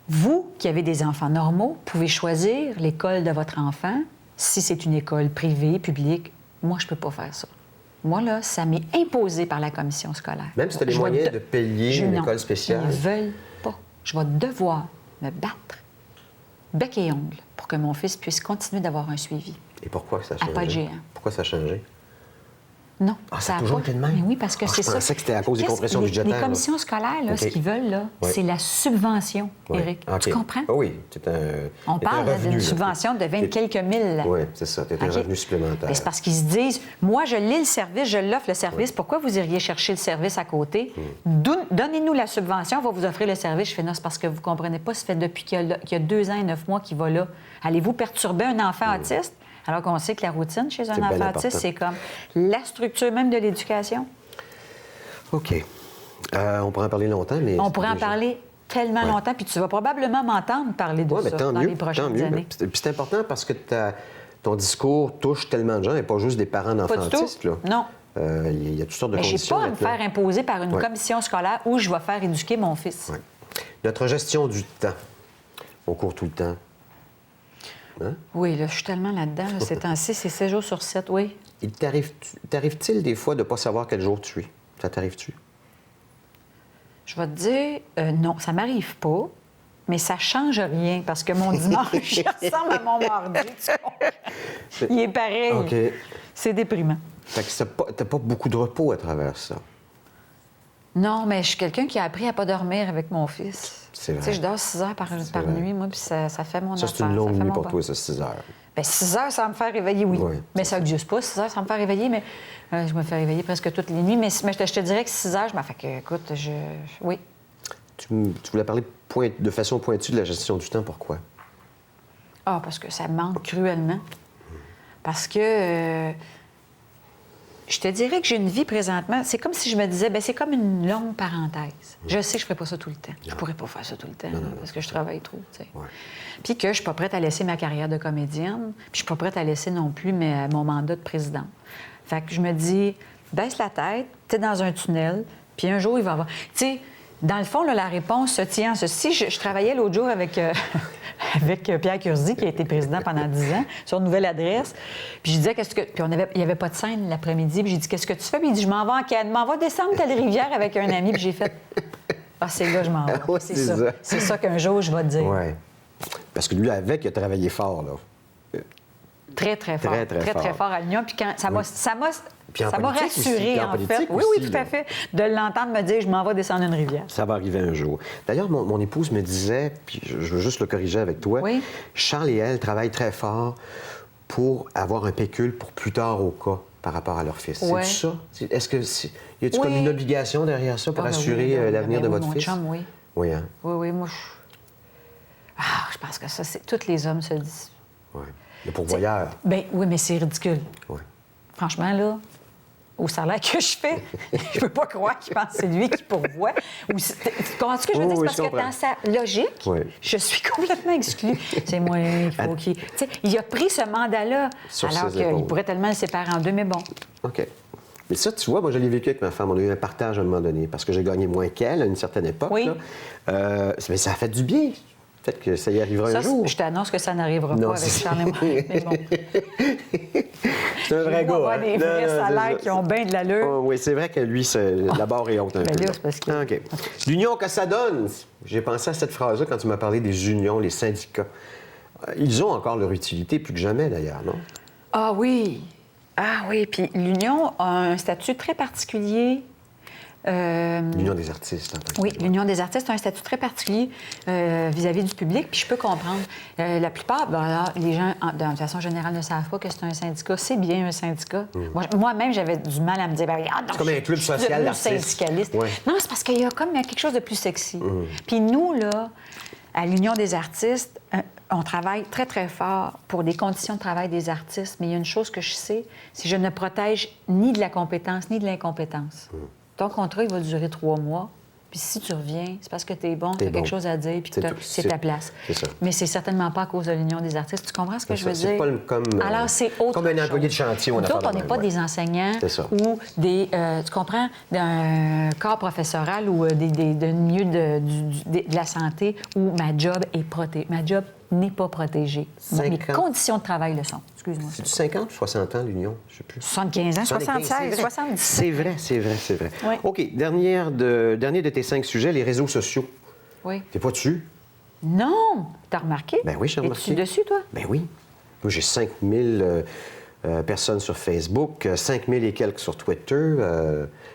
Vous, qui avez des enfants normaux, pouvez choisir l'école de votre enfant. Si c'est une école privée, publique, moi, je ne peux pas faire ça. Moi, là, ça m'est imposé par la commission scolaire. Même si tu as les Je vais moyens de payer une école spéciale. Ils ne veulent pas. Je vais devoir me battre, bec et ongle, pour que mon fils puisse continuer d'avoir un suivi. Et pourquoi ça a À changé? pas de géant. Pourquoi ça a changé? Non, Ah, ça a a toujours pas- été de même? Mais oui, parce que Ah, c'est je ça. pensais que c'était à cause des Qu'est-ce- compressions les- budgétaires, Les là. commissions scolaires, là, OK. ce qu'ils veulent, là, Oui. c'est la subvention, Oui. Éric. OK. Tu comprends? Ah oui, c'est un. On c'est un parle revenu, d'une là. subvention de 20 quelques mille. Oui, c'est ça. C'est un OK? revenu supplémentaire. Mais c'est parce qu'ils se disent, moi, je lis le service, je l'offre le service, pourquoi vous iriez chercher le service à côté? Donnez-nous la subvention, on va vous offrir le service. Je fais, non, c'est parce que vous ne comprenez pas, ça fait depuis qu'il y a 2 ans et 9 mois qu'il va là. Allez-vous perturber un enfant autiste? Alors qu'on sait que la routine chez un C'est bien enfant important. autiste, c'est comme la structure même de l'éducation. OK. On pourrait en parler longtemps, mais. On pourrait en parler tellement Ouais. longtemps, puis tu vas probablement m'entendre parler de Oui, mais ça tant dans mieux. les Tant prochaines mieux. années. Puis c'est important parce que ton discours touche tellement de gens et pas juste des parents d'enfants Pas du tout. autistes, là. Non. Il y a toutes sortes de Mais je n'ai conditions. pas à me maintenant. faire imposer par une Ouais. commission scolaire où je vais faire éduquer mon fils. Ouais. Notre gestion du temps. On court tout le temps. Hein? Oui, là, je suis tellement là-dedans. Là, ces temps-ci, c'est 7 jours sur 7, oui. T'arrive-t-il des fois de ne pas savoir quel jour tu es? Ça t'arrive-tu? Je vais te dire, non, ça m'arrive pas, mais ça change rien parce que mon dimanche, il ressemble à mon mardi. Tu comprends? Il est pareil. OK. C'est déprimant. Fait que t'as pas beaucoup de repos à travers ça. Non, mais je suis quelqu'un qui a appris à pas dormir avec mon fils. C'est vrai. Tu sais, je dors 6 heures par vrai. nuit, moi, puis ça fait mon Ça, affaire. c'est une longue ça fait nuit mon pour bon- toi, ça, 6 heures. Bien, 6 heures, ça va me faire réveiller, oui. Oui, Mais ça n'existe pas, 6 heures, ça va me faire réveiller, mais je me fais réveiller presque toutes les nuits. Mais je te dirais que 6 heures, je m'en fais que, écoute, oui. Tu voulais parler de façon pointue de la gestion du temps, pourquoi? Ah, parce que ça me manque cruellement. Parce que je te dirais que j'ai une vie présentement, c'est comme si je me disais, bien, c'est comme une longue parenthèse. Je sais que je ne ferai pas ça tout le temps. Je ne pourrais pas faire ça tout le temps, parce que je travaille trop, tu sais. Ouais. Puis que je ne suis pas prête à laisser ma carrière de comédienne, puis je ne suis pas prête à laisser non plus mon mandat de présidente. Fait que je me dis, baisse la tête, tu es dans un tunnel, puis un jour, il va y avoir... Tu sais, dans le fond, là, la réponse se tient en ceci. Je travaillais l'autre jour avec Pierre Curzi, qui a été président pendant 10 ans, sur une nouvelle adresse. Puis je disais, qu'est-ce que... Puis il n'y avait pas de scène l'après-midi. Puis j'ai dit, qu'est-ce que tu fais? Puis il dit, je m'en vais en Canada, m'en vais descendre telle rivière avec un ami. Puis j'ai fait, c'est là, je m'en vais. Ouais, c'est ça. C'est ça qu'un jour, je vais te dire. Oui. Parce que lui, avec, il a travaillé fort, là. Très, très fort. Très fort à l'Union. Puis quand ça m'a Puis en ça m'a politique aussi, rassurée, puis en en fait. politique Oui, aussi, tout à là. fait. De l'entendre me dire, je m'en vais descendre une rivière. Ça va arriver un jour. D'ailleurs, mon épouse me disait, puis je veux juste le corriger avec toi, Oui. Charles et elle travaillent très fort pour avoir un pécule pour plus tard au cas par rapport à leur fils. Ouais. C'est ça? Est-ce que y a-t-il Oui. comme une obligation derrière ça pour Ah, ben assurer oui, l'avenir de oui, votre mon fils? chum, oui. Oui, hein? Oui, moi, je pense que ça, c'est... Tous les hommes se disent. Oui. Le pourvoyeur. Ben oui, mais c'est ridicule. Oui. Franchement, là, au salaire que je fais, je peux pas croire qu'il pense que c'est lui qui pourvoit. Tu comprends ce que je veux dire? Oui, C'est parce je que comprends. dans sa logique, Oui. je suis complètement exclue. C'est moi qu'il faut qu'il... Tu sais, il a pris ce mandat-là, Sur alors ses qu'il épaules. pourrait tellement le séparer en deux, mais bon. OK. Mais ça, tu vois, moi, je l'ai vécu avec ma femme. On a eu un partage à un moment donné parce que j'ai gagné moins qu'elle à une certaine époque. Oui. Là. Mais ça a fait du bien. Peut-être que ça y arrivera Ça, un jour. je t'annonce que ça n'arrivera Non, pas avec c'est- Charles et moi. Mais bon. C'est un vrai Il gars. va avoir hein? des Non, vrais non, c'est salaires ça. qui ont bien de l'allure. Oh, oui, c'est vrai que lui, la barre est haute un Ben peu. là, là. c'est parce que- Ah, OK. L'union que ça donne. J'ai pensé à cette phrase-là quand tu m'as parlé des unions, les syndicats. Ils ont encore leur utilité, plus que jamais, d'ailleurs, non? Ah oui. Puis l'Union a un statut très particulier. L'union des artistes. en tant que Oui, tel. l'Union des artistes a un statut très particulier vis-à-vis du public, puis je peux comprendre. La plupart, les gens, de façon générale, ne savent pas que c'est un syndicat. C'est bien un syndicat. Moi-même, j'avais du mal à me dire, C'est comme un club social d'artistes. syndicaliste. Ouais. Non, c'est parce qu'il y a comme quelque chose de plus sexy. Puis nous, là, à l'Union des artistes, on travaille très, très fort pour des conditions de travail des artistes, mais il y a une chose que je sais, c'est que je ne protège ni de la compétence ni de l'incompétence. Ton contrat, il va durer 3 mois. Puis si tu reviens, c'est parce que tu es bon, tu as bon. quelque chose à dire, puis C'est tout. c'est ta place. C'est ça. Mais c'est certainement pas à cause de l'Union des artistes. Tu comprends ce que je veux C'est dire? pas comme, Alors, c'est autre comme un employé de chose. chantier ou une Nous affaire autres, on de n'est même, pas ouais. des enseignants C'est ça. ou des... tu comprends? D'un corps professoral ou d'un milieu de la santé où ma job est protégée. Ma job n'est pas protégée. Mes 50. conditions de travail le sont. Excuse-moi. C'est-tu 50 ou 60 ans, l'union? Je sais plus. 75 ans, 76, 77. C'est vrai. Oui. OK, dernier de tes 5 sujets, les réseaux sociaux. Oui. T'es pas dessus? Non! T'as remarqué? Ben oui, j'ai remarqué. Es-tu dessus, toi? Ben oui. Moi, j'ai 5000 personnes sur Facebook, 5000 et quelques sur Twitter.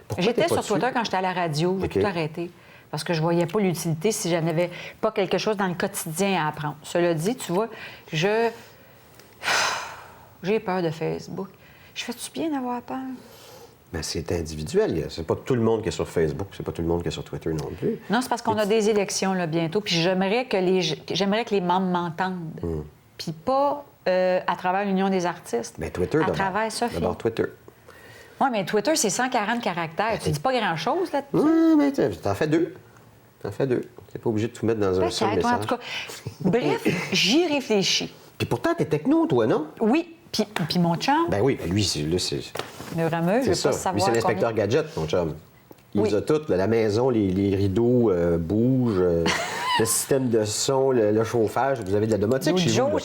Pourquoi J'étais t'es pas sur dessus? Twitter quand j'étais à la radio. J'ai OK. tout arrêté. Parce que je voyais pas l'utilité si je n'avais pas quelque chose dans le quotidien à apprendre. Cela dit, tu vois, j'ai peur de Facebook. Je fais-tu bien d'avoir peur? Ben, c'est individuel. C'est pas tout le monde qui est sur Facebook, c'est pas tout le monde qui est sur Twitter non plus. Non, c'est parce qu'on a des élections là, bientôt. Puis j'aimerais que les membres m'entendent. Puis pas à travers l'Union des artistes. Ben, Twitter, À d'abord. travers Sophie. D'abord, Twitter. Oui, mais Twitter, c'est 140 caractères. Tu dis pas grand-chose là-dessus. Oui, mais t'en fais 2. T'en fais 2. T'es pas obligé de tout mettre dans un seul Peut-être, message. en tout cas. Bref, j'y réfléchis. Puis pourtant, t'es techno, toi, non? Oui, puis mon chum, Ben oui, lui, c'est le rameux, je c'est veux ça. pas savoir Lui, c'est l'inspecteur Gadget, mon chum. Il Oui. les a toutes, là, la maison, les rideaux bougent, le système de son, le chauffage. Vous avez de la domotique L'autre chez vous. jour, là.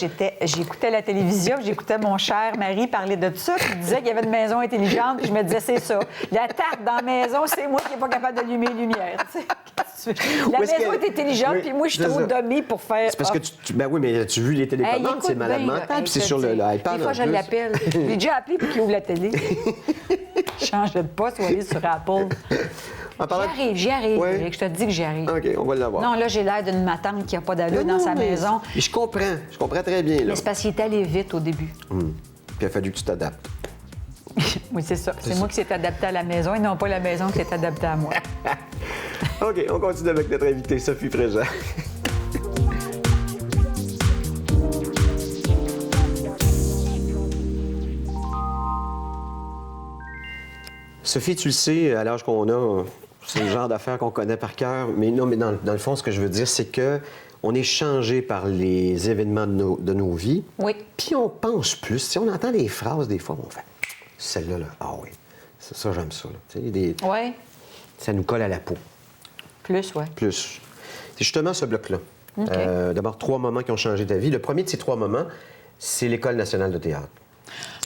j'écoutais la télévision, puis j'écoutais mon cher mari parler de ça, puis il disait qu'il y avait une maison intelligente, puis je me disais, c'est ça. La tarte dans la maison, c'est moi qui n'ai pas capable d'allumer les lumières. tu sais. Qu'est-ce que tu veux? La Où est-ce maison que- est intelligente, Oui, puis moi, je suis c'est trop ça. dummy pour faire... C'est parce que ben oui, mais as-tu vu les Hey, télécommandes? écoute C'est malade bien, là. mental, Hey, puis c'est je sur te dis, l'iPad. Des fois, en je plus. l'appelle. Je l'ai déjà appelé pour qu'il ouvre la télé. Change de poste ou aller sur Apple. En parlant de- J'y arrive. Ouais. Eric, je te dis que j'y arrive. OK, on va l'avoir. Non, là, j'ai l'air d'une matante qui n'a pas d'allure Non, dans sa mais- maison. Mais je comprends très bien, là. Mais c'est parce qu'il est allé vite au début. Puis il a fallu que tu t'adaptes. Oui, c'est ça. C'est moi qui s'est adapté à la maison et non pas la maison qui s'est adaptée à moi. OK, on continue avec notre invitée, Sophie Fréjat. Sophie, tu le sais, à l'âge qu'on a, c'est le genre d'affaires qu'on connaît par cœur. Mais non, mais dans le fond, ce que je veux dire, c'est que on est changé par les événements de nos vies. Oui. Puis on pense plus. Si on entend des phrases, des fois, on fait celle-là, là, ah oui, ça j'aime ça. Là. Tu sais, Oui. ça nous colle à la peau. Plus, oui. Plus. C'est justement ce bloc-là. OK. D'abord, 3 moments qui ont changé ta vie. Le premier de ces 3 moments, c'est l'École nationale de théâtre.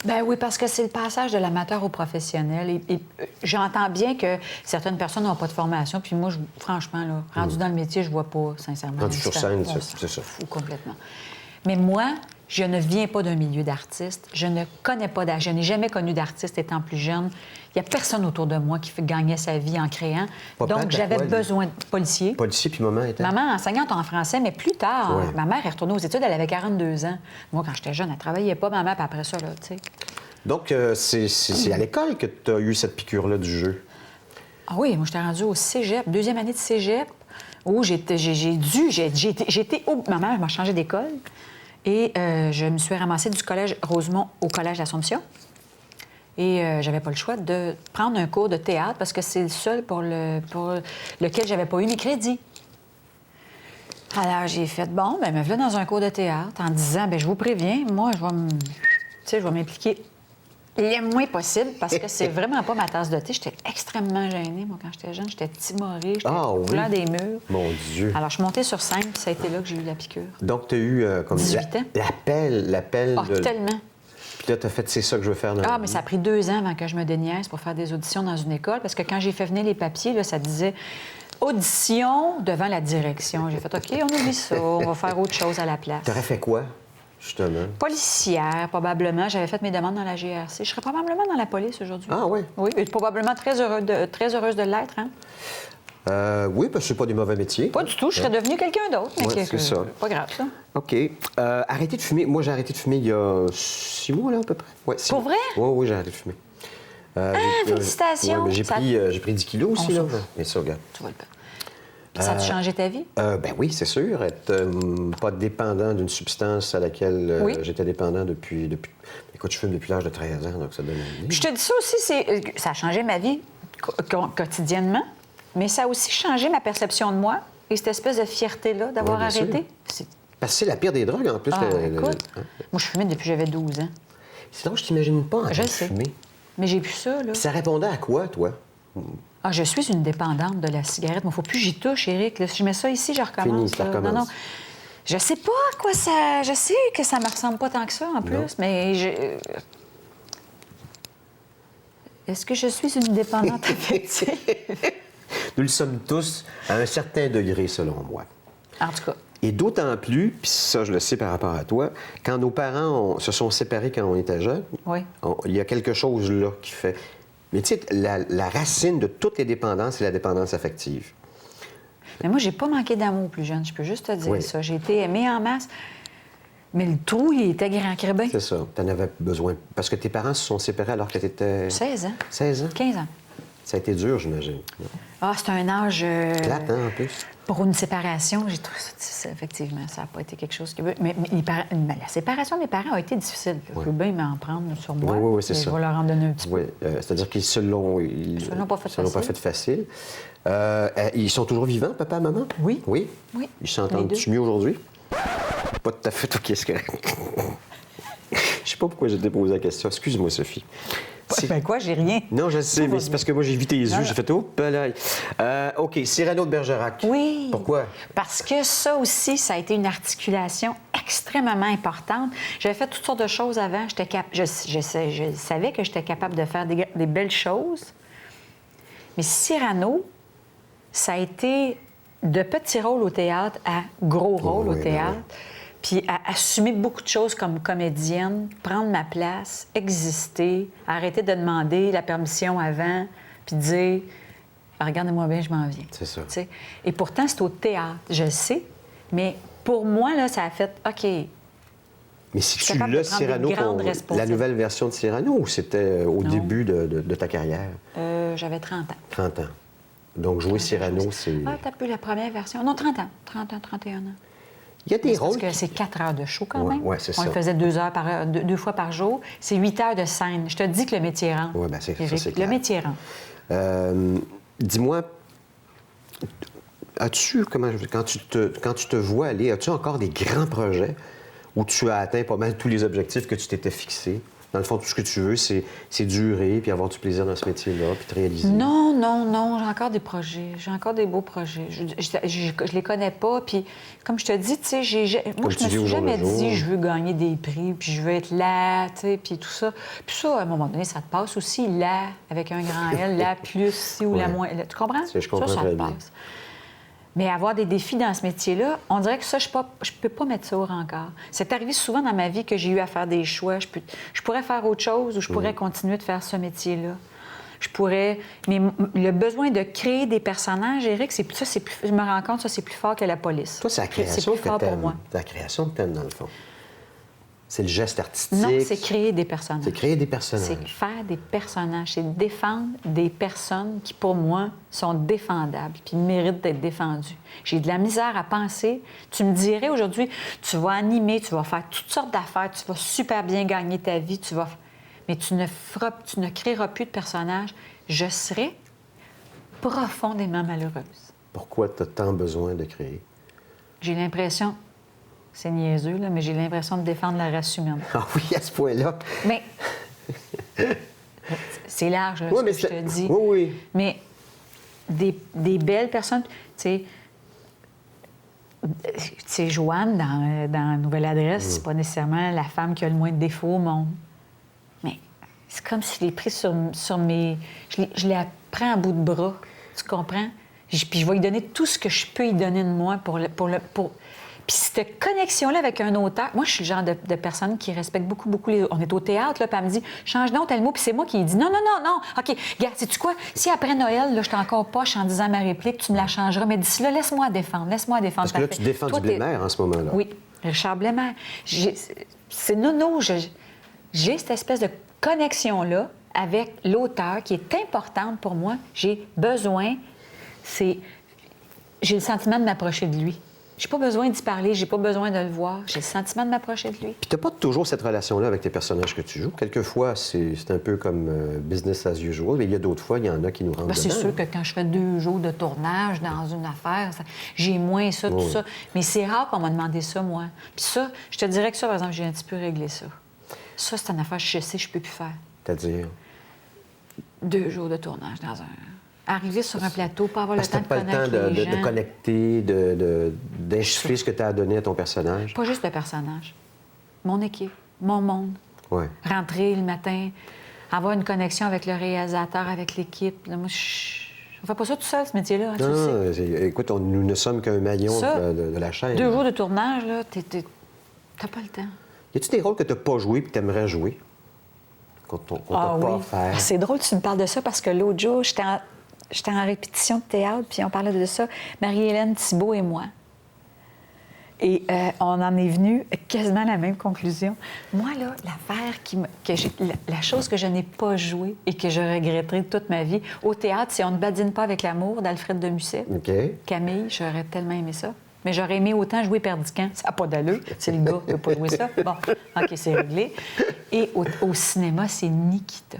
Ben oui, parce que c'est le passage de l'amateur au professionnel. Et j'entends bien que certaines personnes n'ont pas de formation. Puis moi, franchement, là, rendu dans le métier, je vois pas, sincèrement. Rendu sur scène, On c'est ça. s'en fout complètement. Mais moi, je ne viens pas d'un milieu d'artistes. Je ne connais pas d'artistes. Je n'ai jamais connu d'artiste étant plus jeune. Il n'y a personne autour de moi qui gagnait sa vie en créant. Papa, Donc, j'avais besoin de policiers. Policier, puis maman était... Maman enseignante en français, mais plus tard, Ouais. ma mère est retournée aux études, elle avait 42 ans. Moi, quand j'étais jeune, elle travaillait pas, maman, puis après ça, là, tu sais. Donc, c'est à l'école que tu as eu cette piqûre-là du jeu. Ah oui, moi, j'étais rendue au cégep, 2e année de cégep, où j'ai été... Ma mère m'a changé d'école et je me suis ramassée du collège Rosemont au collège d'Assomption. Et j'avais pas le choix de prendre un cours de théâtre parce que c'est le seul pour lequel j'avais pas eu mes crédits. Alors, j'ai fait, bon, ben me voilà dans un cours de théâtre en disant, ben je vous préviens, moi, je vais m'impliquer le moins possible parce que c'est vraiment pas ma tasse de thé. J'étais extrêmement gênée, moi, quand j'étais jeune. J'étais timorée, j'étais couleur des murs. Mon Dieu. Alors, je suis montée sur scène, puis ça a été là que j'ai eu la piqûre. Donc, tu as eu comme 18 ans. l'appel Ah, de... tellement. Puis là, tu as fait, c'est ça que je veux faire dans la Ah, vie. mais ça a pris 2 ans avant que je me déniaise pour faire des auditions dans une école, parce que quand j'ai fait venir les papiers, là, ça disait audition devant la direction. J'ai fait, OK, on oublie ça, on va faire autre chose à la place. Tu aurais fait quoi, justement? Policière, probablement. J'avais fait mes demandes dans la GRC. Je serais probablement dans la police aujourd'hui. Ah oui? Oui, et probablement très heureuse de l'être, hein? Oui, parce que c'est pas des mauvais métiers. Pas du tout, je serais devenue quelqu'un d'autre. Mais Ouais, c'est ça. Pas grave, ça. OK. Arrêter de fumer. Moi, j'ai arrêté de fumer il y a 6 mois, là, à peu près. Ouais, 6 Pour mois. vrai? Oui, j'ai arrêté de fumer. félicitations! Ouais, mais Ça- j'ai pris 10 kilos aussi, On là. s'en fout. Mais ça, regarde. Tu vois le cas. Puis ça a changé ta vie? Ben oui, c'est sûr. Être pas dépendant d'une substance à laquelle Oui. j'étais dépendant depuis... Écoute, je fume depuis l'âge de 13 ans, donc ça donne une idée. Je te dis ça aussi, ça a changé ma vie quotidiennement, mais ça a aussi changé ma perception de moi et cette espèce de fierté-là d'avoir Ouais, bien arrêté. sûr. Parce que c'est la pire des drogues, en plus. Ah, écoute, hein. moi, je fumais depuis que j'avais 12 ans. Sinon, je t'imagine pas en train Je de le sais. fumer. Mais j'ai plus ça, là. Puis ça répondait à quoi, toi? Ah, je suis une dépendante de la cigarette. Il ne faut plus que j'y touche, Éric. Là, si je mets ça ici, je recommence. Fini, ça là. recommence. Non, non. Je sais pas à quoi ça... Je sais que ça me ressemble pas tant que ça, en plus, Non. mais Est-ce que je suis une dépendante affective? Nous le sommes tous à un certain degré, selon moi. En tout cas, Et d'autant plus, puis ça, je le sais par rapport à toi, quand nos parents se sont séparés quand on était jeunes, oui. il y a quelque chose là qui fait... Mais tu sais, la racine de toutes les dépendances, c'est la dépendance affective. Mais moi, j'ai pas manqué d'amour plus jeune. Je peux juste te dire Oui. ça. J'ai été aimée en masse. Mais le trou, il était grand crébin. C'est ça. Tu en avais besoin. Parce que tes parents se sont séparés alors que tu étais... 16 ans. 16 ans? 15 ans. Ça a été dur, j'imagine. Ah, c'est un âge... Plate, hein, en plus? Pour une séparation, j'ai trouvé ça difficile, effectivement. Ça n'a pas été quelque chose qui... Mais la séparation de mes parents a été difficile. Je peux bien m'en prendre sur moi. Oui, c'est mais ça. Je vais leur en donner un petit peu. Oui, c'est-à-dire qu'ils se l'ont... Ils se l'ont pas fait se l'ont pas facile. fait facile. Ils sont toujours vivants, papa, maman? Oui. Oui? Oui. Ils s'entendent-tu mieux aujourd'hui? Pas tout à fait, OK, c'est correct. Je sais pas pourquoi j'ai déposé la question. Excuse-moi, Sophie. Ben quoi, j'ai rien. Non, je sais, mais c'est parce que moi, j'ai vu tes yeux. J'ai fait « Oh, là. OK, Cyrano de Bergerac. Oui. Pourquoi? Parce que ça aussi, ça a été une articulation extrêmement importante. J'avais fait toutes sortes de choses avant. Je savais que j'étais capable de faire des belles choses. Mais Cyrano, ça a été de petits rôles au théâtre à gros rôles Oui, au théâtre. Puis à assumer beaucoup de choses comme comédienne, prendre ma place, exister, arrêter de demander la permission avant, puis dire « Regardez-moi bien, je m'en viens ». C'est ça. Tu sais. Et pourtant, c'est au théâtre, je le sais, mais pour moi, là, ça a fait « OK, Mais si suis tu capable de l'as, prendre des Cyrano, grandes la responsabilités. nouvelle version de Cyrano, ou c'était au Non. début de ta carrière? j'avais 30 ans ». 30 ans. Donc, jouer Cyrano, c'est... Ah, t'as pu la première version. Non, 30 ans. 30 ans, 31 ans. Il y a des Parce rôles... que c'est 4 heures de show quand Ouais, même. ouais, c'est On ça. le faisait 2 fois par jour. C'est 8 heures de scène. Je te dis que le métier rend. Oui, bien, c'est Éric, clair. le métier rend. Dis-moi, as-tu, quand tu te vois aller, as-tu encore des grands projets où tu as atteint pas mal tous les objectifs que tu t'étais fixés? Dans le fond, tout ce que tu veux, c'est durer, puis avoir du plaisir dans ce métier-là, puis te réaliser. Non, j'ai encore des projets. J'ai encore des beaux projets. Je les connais pas. Puis, comme je te dis, tu sais, moi, je me suis jamais dit je veux gagner des prix, puis je veux être là, tu sais, puis tout ça. Puis ça, à un moment donné, ça te passe aussi, là, avec un grand L, là, plus, si ou la moins. Tu comprends? Je comprends ça très te bien. passe. Mais avoir des défis dans ce métier-là, on dirait que ça, je peux pas mettre ça au rencard. C'est arrivé souvent dans ma vie que j'ai eu à faire des choix. Je pourrais faire autre chose ou je pourrais continuer de faire ce métier-là. Je pourrais... Mais le besoin de créer des personnages, Éric, je me rends compte, ça, c'est plus fort que la police. Toi, c'est la création c'est plus fort que pour t'aimes. moi. C'est la création que t'aimes, dans le fond. C'est le geste artistique. Non, c'est créer des personnages. C'est créer des personnages. C'est faire des personnages. C'est défendre des personnes qui, pour moi, sont défendables puis méritent d'être défendues. J'ai de la misère à penser. Tu me dirais aujourd'hui, tu vas animer, tu vas faire toutes sortes d'affaires, tu vas super bien gagner ta vie, mais tu ne créeras plus de personnages. Je serais profondément malheureuse. Pourquoi tu as tant besoin de créer? J'ai l'impression... C'est niaiseux, là, mais j'ai l'impression de défendre la race humaine. Ah oui, à ce point-là. Mais c'est large, là, Oui, ce mais que je te dis. Oui, oui. Mais des belles personnes, tu sais, Joanne, dans Nouvelle Adresse, c'est pas nécessairement la femme qui a le moins de défauts au monde. Mais c'est comme si je l'ai pris sur mes... Je la prends à bout de bras, tu comprends? Puis je vais lui donner tout ce que je peux y donner de moi pour... Puis cette connexion-là avec un auteur, moi, je suis le genre de personne qui respecte beaucoup, beaucoup les... On est au théâtre, là, puis elle me dit « Change donc tel mot », puis c'est moi qui lui dis « Non, OK, regarde, sais-tu quoi? Si après Noël, là, je t'ai encore poche en disant ma réplique, tu me la changeras, mais d'ici là, laisse-moi défendre. Parce que là, tu défends du Blémaire en ce moment-là. Oui, Richard Blémaire. C'est nono, j'ai cette espèce de connexion-là avec l'auteur qui est importante pour moi. J'ai besoin, j'ai le sentiment de m'approcher de lui. J'ai pas besoin d'y parler, j'ai pas besoin de le voir. J'ai le sentiment de m'approcher de lui. Puis t'as pas toujours cette relation-là avec tes personnages que tu joues. Quelquefois, c'est un peu comme business as usual, mais il y a d'autres fois, il y en a qui nous rendent dedans. C'est sûr que quand je fais 2 jours de tournage dans une affaire, j'ai moins ça, tout ça. Mais c'est rare qu'on m'a demandé ça, moi. Puis ça, je te dirais que ça, par exemple, j'ai un petit peu réglé ça. Ça, c'est une affaire que je sais que je peux plus faire. C'est-à-dire? 2 jours de tournage dans un... Arriver sur un plateau, pas avoir le temps de connaître les gens. Parce que t'as pas le temps de connecter, d'insuffler ce que tu as donné à ton personnage. Pas juste le personnage. Mon équipe, mon monde. Ouais. Rentrer le matin, avoir une connexion avec le réalisateur, avec l'équipe. Là, moi, on fait pas ça tout seul, ce métier-là. Hein, non, écoute, nous ne sommes qu'un maillon de la chaîne. 2 jours de tournage, là, t'as pas le temps. Y a-tu des rôles que t'as pas joués et que t'aimerais jouer? Qu'on t'a pas offert? C'est drôle que tu me parles de ça parce que l'autre jour, j'étais en répétition de théâtre, puis on parlait de ça, Marie-Hélène Thibault et moi. Et on en est venu quasiment à la même conclusion. Moi, là, la chose que je n'ai pas jouée et que je regretterai toute ma vie, au théâtre, c'est On ne badine pas avec l'amour d'Alfred de Musset. OK. Camille, j'aurais tellement aimé ça. Mais j'aurais aimé autant jouer Perdican. Ça n'a pas d'allure. C'est le gars qui n'a pas joué ça. Bon, OK, c'est réglé. Et au cinéma, c'est Nikita.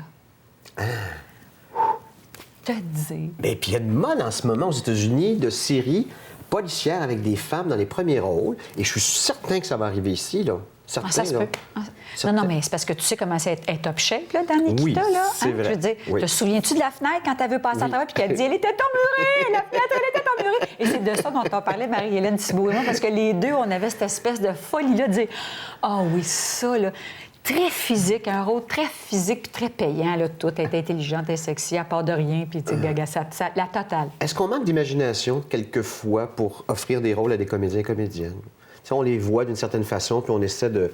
Te dire. Bien, puis il y a une mode en ce moment aux États-Unis de séries policières avec des femmes dans les premiers rôles. Et je suis certain que ça va arriver ici, là. Certain, ça se là. peut. Non, mais c'est parce que tu sais comment c'est être top shape, là, dans Nikita, oui, là. c'est vrai. Je veux dire, oui. te souviens-tu de la fenêtre quand elle veut passer à travers puis qu'elle dit « Elle était emmurée! La fenêtre, elle était emmurée! » Et c'est de ça dont on parlait, Marie-Hélène Thibault et moi, parce que les deux, on avait cette espèce de folie-là de dire « Ah oui, ça, là... » Très physique, un rôle très physique puis très payant, là, tout. Elle était intelligente, elle est sexy, à part de rien, puis tu sais, gaga, la totale. Est-ce qu'on manque d'imagination, quelquefois, pour offrir des rôles à des comédiens et comédiennes? T'sais, on les voit d'une certaine façon, puis on essaie de...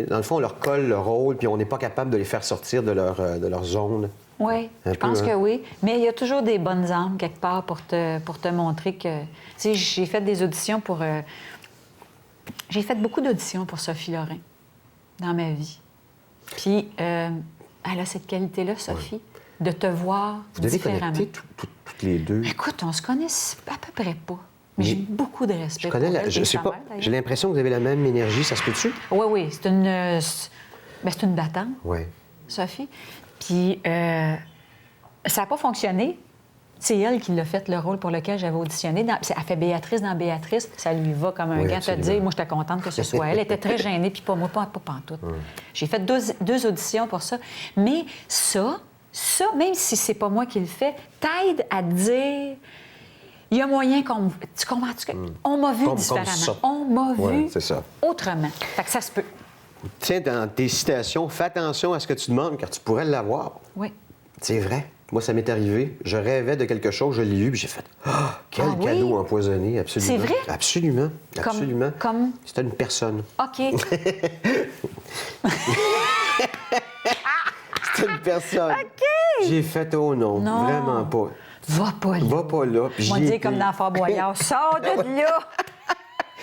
Dans le fond, on leur colle le rôle, puis on n'est pas capable de les faire sortir de leur zone. Oui, je pense que oui. Mais il y a toujours des bonnes âmes, quelque part, pour te montrer que... Tu sais, j'ai fait des auditions pour... J'ai fait beaucoup d'auditions pour Sophie Lorrain dans ma vie. Puis, elle a cette qualité-là, Sophie, de te voir Vous devez différemment. connecter toutes les deux. Écoute, on se connaît à peu près pas. Mais j'ai beaucoup de respect Je connais pour elle je et sais sa pas. mère, d'ailleurs. J'ai l'impression que vous avez la même énergie, ça se peut-tu? Oui, oui, c'est une... c'est une battante, Oui. Sophie. Puis ça n'a pas fonctionné. C'est elle qui l'a fait, le rôle pour lequel j'avais auditionné. Elle fait Béatrice dans Béatrice. Ça lui va comme un Oui, gant te absolument. dire. Moi, j'étais contente que ce soit elle. Elle était très gênée, puis pas moi, pas pantoute. J'ai fait deux auditions pour ça. Mais ça, même si c'est pas moi qui le fais, t'aide à te dire... Il y a moyen qu'on... Tu comprends? On m'a vu Comme ça. différemment. On m'a Ouais, vu c'est ça. autrement. Fait que ça se peut. Tiens, dans tes citations, fais attention à ce que tu demandes, car tu pourrais l'avoir. Oui. C'est vrai. Moi, ça m'est arrivé. Je rêvais de quelque chose, je l'ai eu, puis j'ai fait « Ah, quel Ah oui? cadeau empoisonné! » Absolument. C'est vrai? Absolument. Absolument. Comme... C'était une personne. OK. C'était une personne. OK! J'ai fait « Oh non, Non. vraiment pas. Va pas là. Va pas là. » Puis On va j'y dire étais. comme dans Fort Boyard. Sors de là!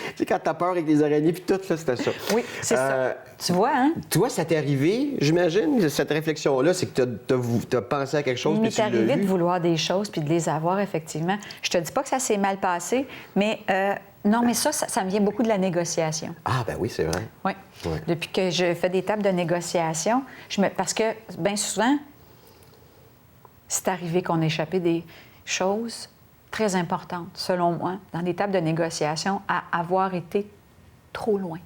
Tu sais, quand t'as peur avec les araignées, puis tout, là, c'était ça. Oui, c'est ça. Tu vois, hein? Toi, ça t'est arrivé, j'imagine, cette réflexion-là, c'est que t'as pensé à quelque chose, Il puis m'est tu l'as arrivé eu. de vouloir des choses puis de les avoir, effectivement. Je te dis pas que ça s'est mal passé, mais non, mais ça me vient beaucoup de la négociation. Ah, ben oui, c'est vrai. Oui. Ouais. Depuis que je fais des tables de négociation, parce que bien souvent, c'est arrivé qu'on a échappé des choses très importantes, selon moi, dans des tables de négociation, à avoir été trop loin.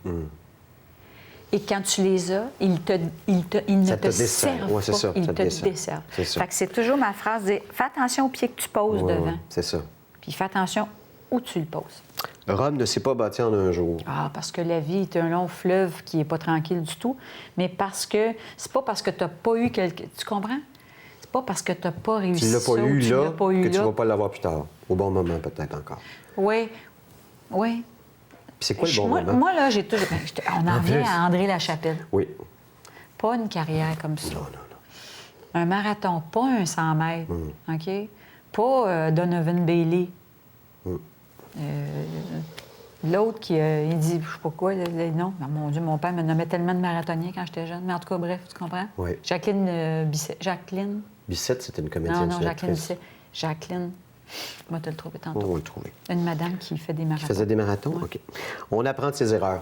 Et quand tu les as, ils ne Ça te te dessert. servent Ouais, c'est pas. ça, Ils ça te te dessert. desservent. C'est ça. Fait que c'est toujours ma phrase, fais attention au pied que tu poses Ouais, devant. ouais, c'est ça. Puis fais attention où tu le poses. Rome ne s'est pas bâti en un jour. Ah, parce que la vie est un long fleuve qui n'est pas tranquille du tout, mais parce que c'est pas parce que tu n'as pas eu quelque... Tu comprends? C'est pas parce que tu n'as pas réussi Tu l'as ça pas ou eu tu là l'as pas eu que tu là. vas pas l'avoir plus tard. Au bon moment, peut-être encore. Oui, oui. Puis c'est quoi le bon moi, moment? moi, là, j'ai toujours... on en vient plus. à André Lachapelle. Oui. Pas une carrière comme ça. Non, non, non. Un marathon, pas un 100 mètres, Mm. OK? Pas Donovan Bailey. L'autre qui il dit, je sais pas quoi, non, mais mon Dieu, mon père me nommait tellement de marathoniens quand j'étais jeune. Mais en tout cas, bref, tu comprends? Oui. Jacqueline Bisset. Jacqueline? Bissette, c'était une comédienne. Non, c'est une Jacqueline actrice. Bisset. Jacqueline, je vais te le trouver tantôt. On va le trouver. Une madame qui fait des Qui marathons. faisait des marathons? OK. On apprend de ses erreurs.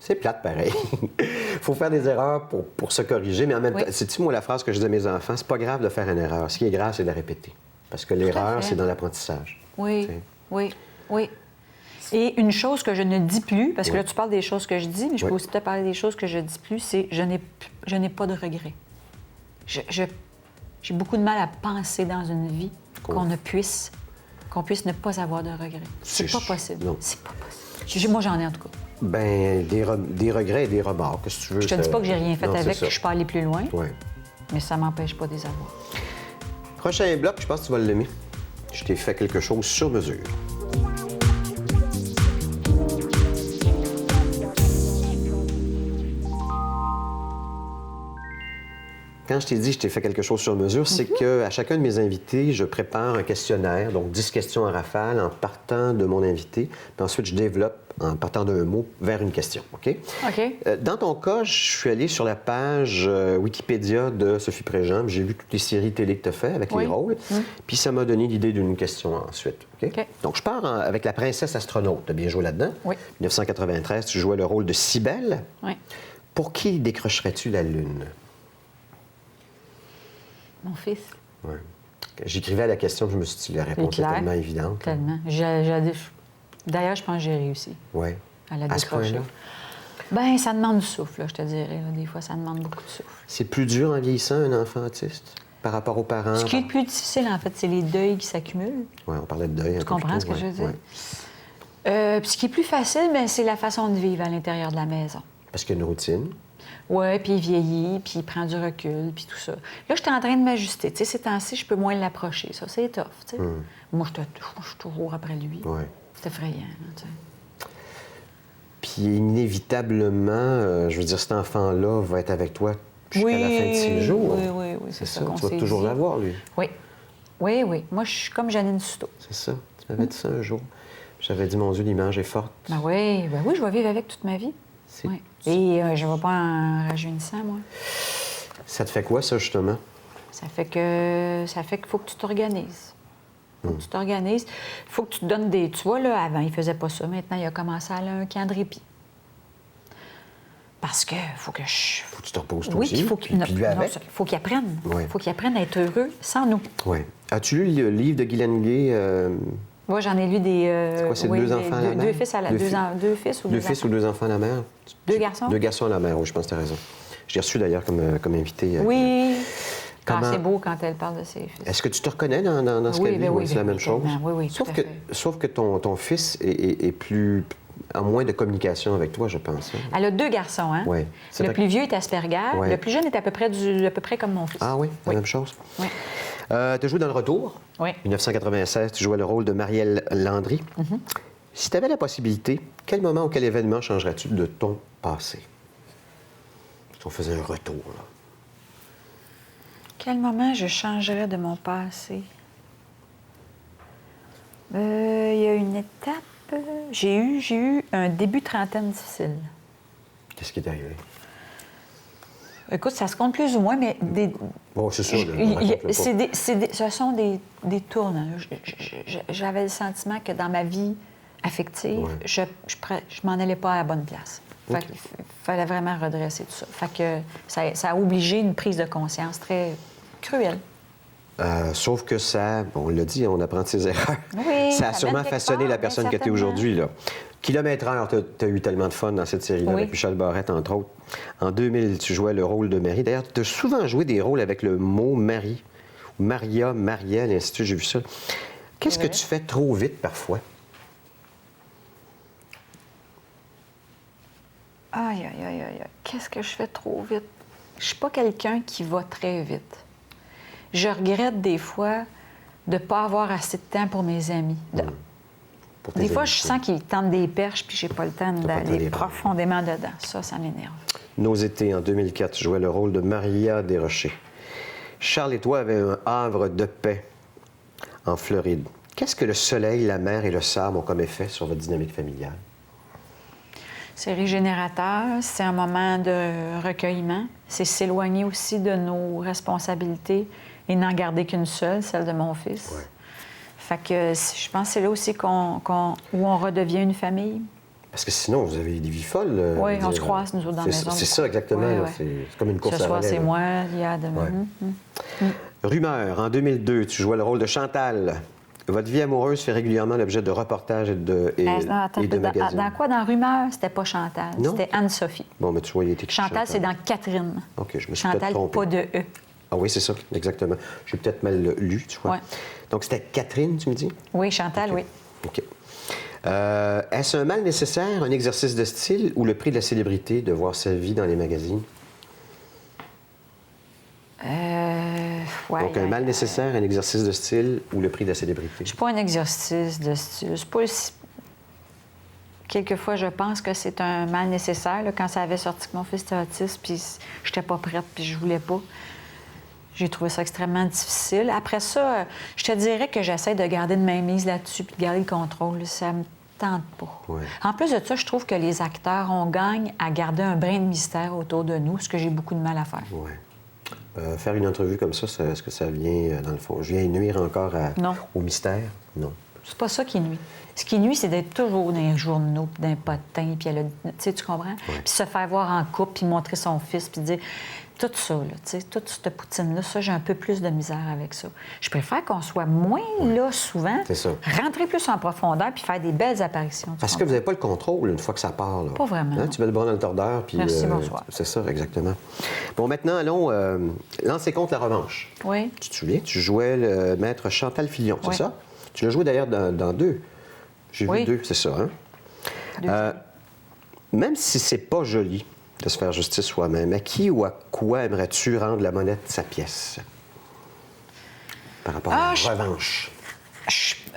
C'est plate, pareil. Il faut faire des erreurs pour se corriger, mais en même Oui. temps, c'est-tu, moi, la phrase que je dis à mes enfants, c'est pas grave de faire une erreur. Ce qui est grave, c'est de la répéter. Parce que l'erreur, fait. c'est dans l'apprentissage. Oui, Tu sais. oui, oui. Et une chose que je ne dis plus, parce que Oui. là, tu parles des choses que je dis, mais je peux Oui. aussi te parler des choses que je dis plus, c'est je n'ai pas de regrets. J'ai beaucoup de mal à penser dans une vie qu'on puisse ne pas avoir de regrets. C'est pas possible. Non. C'est pas possible. Moi, j'en ai en tout cas. Ben, des regrets et des remords, qu'est-ce que tu veux. Je te dis pas que j'ai rien fait Non, c'est avec, ça. que je suis pas allée plus loin, Oui. mais ça m'empêche pas de les avoir. Prochain bloc, je pense que tu vas l'aimer. Je t'ai fait quelque chose sur mesure. Quand je t'ai dit que je t'ai fait quelque chose sur mesure, c'est qu'à chacun de mes invités, je prépare un questionnaire, donc 10 questions en rafale en partant de mon invité. Puis ensuite, je développe en partant d'un mot vers une question. OK? OK. Dans ton cas, je suis allé sur la page Wikipédia de Sophie Préjean. J'ai vu toutes les séries télé que tu as fait avec Oui. les rôles. Puis ça m'a donné l'idée d'une question ensuite. OK? OK. Donc, je pars avec la princesse astronaute. Tu as bien joué là-dedans. Oui. 1993, tu jouais le rôle de Cybèle. Oui. Pour qui décrocherais-tu la Lune? Mon fils. Ouais. Quand j'écrivais la question, je me suis dit, la réponse est clair. tellement évidente. Tellement. D'ailleurs, je pense que j'ai réussi Oui. à la À ce décrocher. point-là? Bien, ça demande du souffle, là, je te dirais. Là. Des fois, ça demande beaucoup de souffle. C'est plus dur en vieillissant, un enfant autiste, par rapport aux parents? Ce qui est le plus difficile, en fait, c'est les deuils qui s'accumulent. Oui, on parlait de deuil un Tu peu plus comprends tôt, ce que je veux dire? ouais. Puis ce qui est plus facile, ben, c'est la façon de vivre à l'intérieur de la maison. Parce qu'il y a une routine. Oui, puis il vieillit, puis il prend du recul, puis tout ça. Là, j'étais en train de m'ajuster. Tu sais, ces temps-ci, je peux moins l'approcher. Ça, c'est tough, tu sais. Moi, je suis toujours après lui. Oui. C'est effrayant, là, tu sais. Puis inévitablement, je veux dire, cet enfant-là va être avec toi jusqu'à la fin de ses jours. Oui, c'est ça qu'on Tu vas s'est toujours dit. l'avoir, lui. Oui. Oui. Moi, je suis comme Janine Souto. C'est ça. Tu m'avais dit ça un jour. J'avais dit, mon Dieu, l'image est forte. Ben oui, je vais vivre avec toute ma vie. C'est- Oui. Et je ne vais pas en rajeunissant, moi. Ça te fait quoi, ça, justement? Ça fait qu'il faut que tu t'organises. Faut que tu t'organises. Il faut que tu te donnes des... Tu vois, là, avant, il faisait pas ça. Maintenant, il a commencé à aller à un camp de répit. Parce que faut que je... Faut que tu te reposes toi Oui, aussi. il faut qu'il Puis lui avec. faut qu'il apprenne. Ouais. Faut qu'il apprenne à être heureux sans nous. Oui. As-tu lu le livre de Guylaine Gay? Moi, j'en ai lu des... C'est quoi, c'est deux enfants à la mère? Deux fils à la... Deux fils ou Deux fils ou deux enfants à la mère? Deux garçons? Deux garçons à la mère, oui, je pense que tu as raison. Je l'ai reçu d'ailleurs comme invité. Oui. Comment- Ah, c'est beau quand elle parle de ses fils. Est-ce que tu te reconnais dans ce Oui, qu'elle vit? ben oui, C'est ben la même oui, chose? tellement. Oui, oui, sauf tout à que, fait. sauf que ton fils est plus... a moins de communication avec toi, je pense. Hein? Elle a deux garçons, hein? Oui. Le plus vieux est Asperger. Ouais. Le plus jeune est à peu près comme mon fils. Ah oui, la même chose? Oui. Tu as joué dans Le Retour. Oui. 1996, tu jouais le rôle de Marielle Landry. Si tu avais la possibilité, quel moment ou quel événement changerais-tu de ton passé? Si on faisait un retour, là. Quel moment je changerais de mon passé? Il y a une étape... J'ai eu un début de trentaine difficile. Qu'est-ce qui est arrivé? Écoute, ça se compte plus ou moins, mais Bon, c'est sûr. ce sont des tournants. J'avais le sentiment que dans ma vie affective, Ouais. je m'en allais pas à la bonne place. Fait qu'il fallait vraiment redresser tout ça. Fait que ça a obligé une prise de conscience très cruelle. Sauf que ça, bon, on l'a dit, on apprend de ses erreurs. Oui, ça a ça sûrement mène quelque façonné part, la personne bien que tu es certainement. aujourd'hui. Là. Kilomètre-heure, tu as eu tellement de fun dans cette série-là Oui. avec Michel Barrette, entre autres. En 2000, tu jouais le rôle de Marie. D'ailleurs, tu as souvent joué des rôles avec le mot Marie, ou Maria, Marielle, et ainsi de suite, j'ai vu ça. Qu'est-ce que Oui. tu fais trop vite parfois? Aïe, aïe, aïe, aïe. Qu'est-ce que je fais trop vite? Je suis pas quelqu'un qui va très vite. Je regrette des fois de ne pas avoir assez de temps pour mes amis. Pour tes Des fois, amis, je ça? sens qu'ils tentent des perches puis j'ai pas le temps pas le temps d'aller d'y prendre. profondément dedans. Ça m'énerve. Nos étés, en 2004, tu jouais le rôle de Maria Desrochers. Charles et toi avaient un havre de paix en Floride. Qu'est-ce que le soleil, la mer et le sable ont comme effet sur votre dynamique familiale? C'est régénérateur, c'est un moment de recueillement. C'est s'éloigner aussi de nos responsabilités et n'en garder qu'une seule, celle de mon fils. Ouais. Fait que je pense que c'est là aussi où on redevient une famille. Parce que sinon, vous avez des vies folles. Oui, je veux on dire. se croise, nous autres, dans la maison. C'est ça, exactement. Ouais, là. ouais. C'est comme une course Ce à soir, relais, c'est là. moi, il y a de... Ouais. Rumeur, en 2002, tu jouais le rôle de Chantal. Votre vie amoureuse fait régulièrement l'objet de reportages et de Attends, magazines. dans quoi? Dans Rumeur, c'était pas Chantal, Non? c'était Anne-Sophie. Bon, mais tu vois, il était écrit Chantal, c'est dans Catherine. OK, je me suis peut-être Chantal, trompé. pas de E. Ah oui, c'est ça, exactement. J'ai peut-être mal lu, tu vois. Ouais. Donc, c'était Catherine, tu me dis? Oui, Chantal, oui. OK. Est-ce un mal nécessaire, un exercice de style ou le prix de la célébrité de voir sa vie dans les magazines? Ouais, Donc, un mal nécessaire, un exercice de style ou le prix de la célébrité? C'est pas un exercice de style. C'est pas quelquefois, je pense que c'est un mal nécessaire. Là, quand ça avait sorti que mon fils était autiste, puis j'étais pas prête, puis je voulais pas. J'ai trouvé ça extrêmement difficile. Après ça, je te dirais que j'essaie de garder une mainmise là-dessus, puis de garder le contrôle. Ça me tente pas. Ouais. En plus de ça, je trouve que les acteurs, on gagne à garder un brin de mystère autour de nous, ce que j'ai beaucoup de mal à faire. Oui. Faire une entrevue comme ça, est-ce que ça vient, dans le fond, je viens nuire encore Non. au mystère? Non. C'est pas ça qui nuit. Ce qui nuit, c'est d'être toujours dans les journaux, puis dans les potins, puis tu comprends? Puis se faire voir en couple, puis montrer son fils, puis dire... Tout ça, là, tu sais, toute cette poutine-là, ça, j'ai un peu plus de misère avec ça. Je préfère qu'on soit moins là souvent, C'est ça. rentrer plus en profondeur, puis faire des belles apparitions. tu Parce que comprends? vous n'avez pas le contrôle une fois que ça part. Là. Pas vraiment, non. Tu mets le bras dans le tordeur, puis... Merci, bonsoir. C'est ça, exactement. Bon, maintenant, allons lancer contre la revanche. Oui. Tu te souviens, tu jouais le maître Chantal Fillon, c'est Oui. ça? Tu l'as joué d'ailleurs dans deux. J'ai Oui. vu deux, c'est ça, hein? Deux. Même si c'est pas joli de se faire justice soi-même, à qui ou à quoi aimerais-tu rendre la monnaie de sa pièce? Par rapport à la revanche.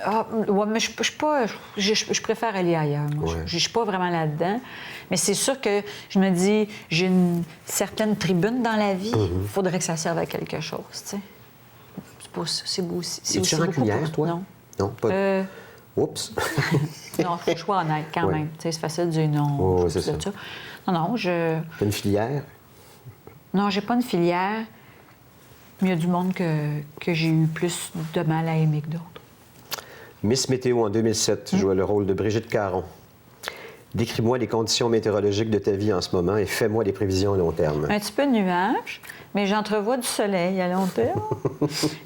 Ouais, mais je suis pas... Je préfère aller ailleurs, moi. Ouais. Je suis pas vraiment là-dedans. Mais c'est sûr que je me dis, j'ai une certaine tribune dans la vie, il faudrait que ça serve à quelque chose, tu sais. C'est pas ça, c'est beau aussi. C'est Es-tu aussi beaucoup rancunière, pour... toi? Non. Non, pas... Oups! Non, il faut que je sois honnête quand Ouais. même. Tu sais, c'est facile de dire non. Ouais, je c'est fais ça. Non, non, T'as une filière? Non, j'ai pas une filière. Mais il y a du monde que j'ai eu plus de mal à aimer que d'autres. Miss Météo en 2007, tu jouais le rôle de Brigitte Caron. Décris-moi les conditions météorologiques de ta vie en ce moment et fais-moi des prévisions à long terme. Un petit peu de nuages, mais j'entrevois du soleil à long terme.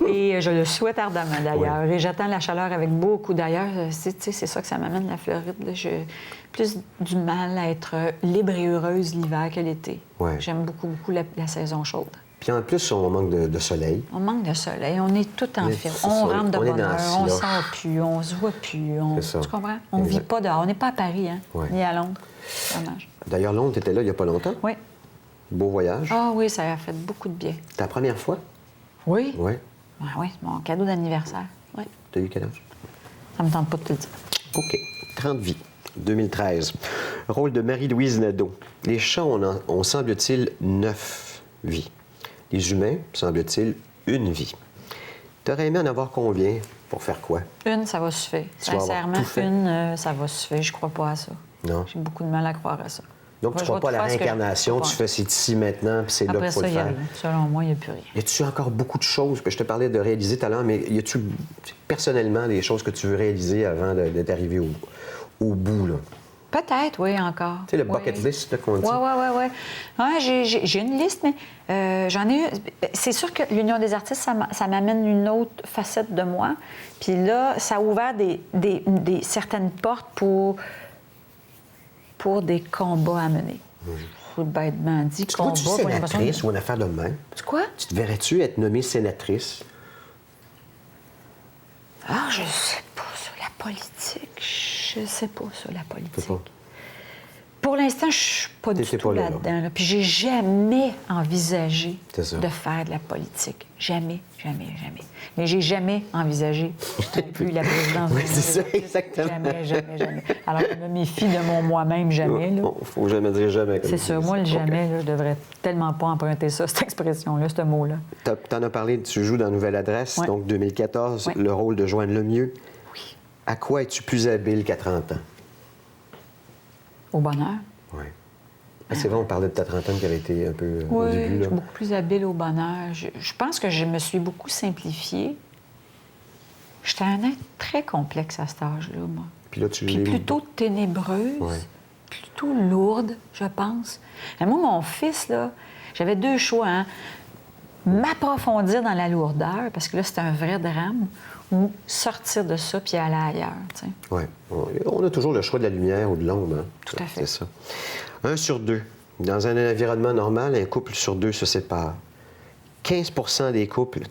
Et je le souhaite ardemment, d'ailleurs. Et j'attends la chaleur avec beaucoup. D'ailleurs, c'est ça que ça m'amène, la Floride. Là. J'ai plus du mal à être libre et heureuse l'hiver que l'été. Ouais. J'aime beaucoup, beaucoup la saison chaude. Puis en plus, on manque de soleil. On manque de soleil. On est tout en fil. c'est On ça. rentre de On est bonne dans la heure. On siloche. sort plus. On se voit plus. C'est ça. Tu comprends? On ne vit Exact. pas dehors. On n'est pas à Paris, hein? Ouais. Ni à Londres. Dommage. D'ailleurs, Londres, tu étais là il n'y a pas longtemps. Oui. Beau voyage. Ah oui, ça a fait beaucoup de bien. Ta première fois? Oui? Oui. Ah oui, c'est mon cadeau d'anniversaire. Oui. Tu as eu quel âge? Ça me tente pas de te le dire. OK. 30 vies. 2013. Rôle de Marie-Louise Nadeau. Les chats ont semble-t-il 9 vies. Les humains, semble-t-il, 1 vie. T'aurais aimé en avoir combien pour faire quoi? Une, ça va suffire. Tu vas avoir Sincèrement, tout fait. une, ça va suffire. Je crois pas à ça. Non. J'ai beaucoup de mal à croire à ça. Donc, tu ne crois pas à la réincarnation, tu fais c'est ici maintenant, puis c'est là Après qu'il faut ça, le il y a faire. rien. Selon moi, il n'y a plus rien. Y a-tu encore beaucoup de choses que je te parlais de réaliser tout à l'heure, mais y a-tu personnellement des choses que tu veux réaliser avant d'être arrivé au bout, là? Peut-être, oui, encore. Tu sais, le bucket list là, qu'on dit. Oui. Ouais, j'ai une liste, mais j'en ai... C'est sûr que l'Union des artistes, ça m'amène une autre facette de moi. Puis là, ça a ouvert certaines portes pour des combats à mener. Faut bêtement dit, Tu combats... vois-tu pour l'impression sénatrice de- ou une affaire de même? Tu quoi? Tu te verrais-tu être nommée sénatrice? Ah, je sais pas sur la politique. Je sais pas sur la politique. C'est pas. Pour l'instant, je suis pas du T'étais tout pas là, là. là-dedans. Là. Puis j'ai jamais envisagé C'est ça. de faire de la politique. Jamais. Mais j'ai jamais envisagé non plus la présidence de Oui, l'Union c'est ça, des artistes. exactement. Jamais. Alors, je me méfie de mon moi-même jamais. Là. Bon, faut jamais dire jamais. comme C'est ils ça. disent. Moi, le OK. jamais, là, je devrais tellement pas emprunter ça, cette expression-là, ce mot-là. T'en as parlé, tu joues dans Nouvelle Adresse, Ouais. donc 2014, Ouais. le rôle de Joanne Lemieux. Oui. À quoi es-tu plus habile qu'à 30 ans? Au bonheur. Oui. C'est vrai, on parlait de ta trentaine qui avait été un peu au Oui, début. je Là. suis beaucoup plus habile au bonheur. Je pense que je me suis beaucoup simplifiée. J'étais un être très complexe à cet âge-là, moi. Puis là, tu Puis l'es- plutôt ténébreuse, Ouais. plutôt lourde, je pense. Et moi, mon fils, là, j'avais 2 choix, hein. M'approfondir dans la lourdeur, parce que là, c'était un vrai drame, ou sortir de ça puis aller ailleurs, tu sais. Oui. On a toujours le choix de la lumière ou de l'ombre. Hein? Tout à fait. C'est ça. 1 sur 2. Dans un environnement normal, un couple sur 2 se sépare. 15 des couples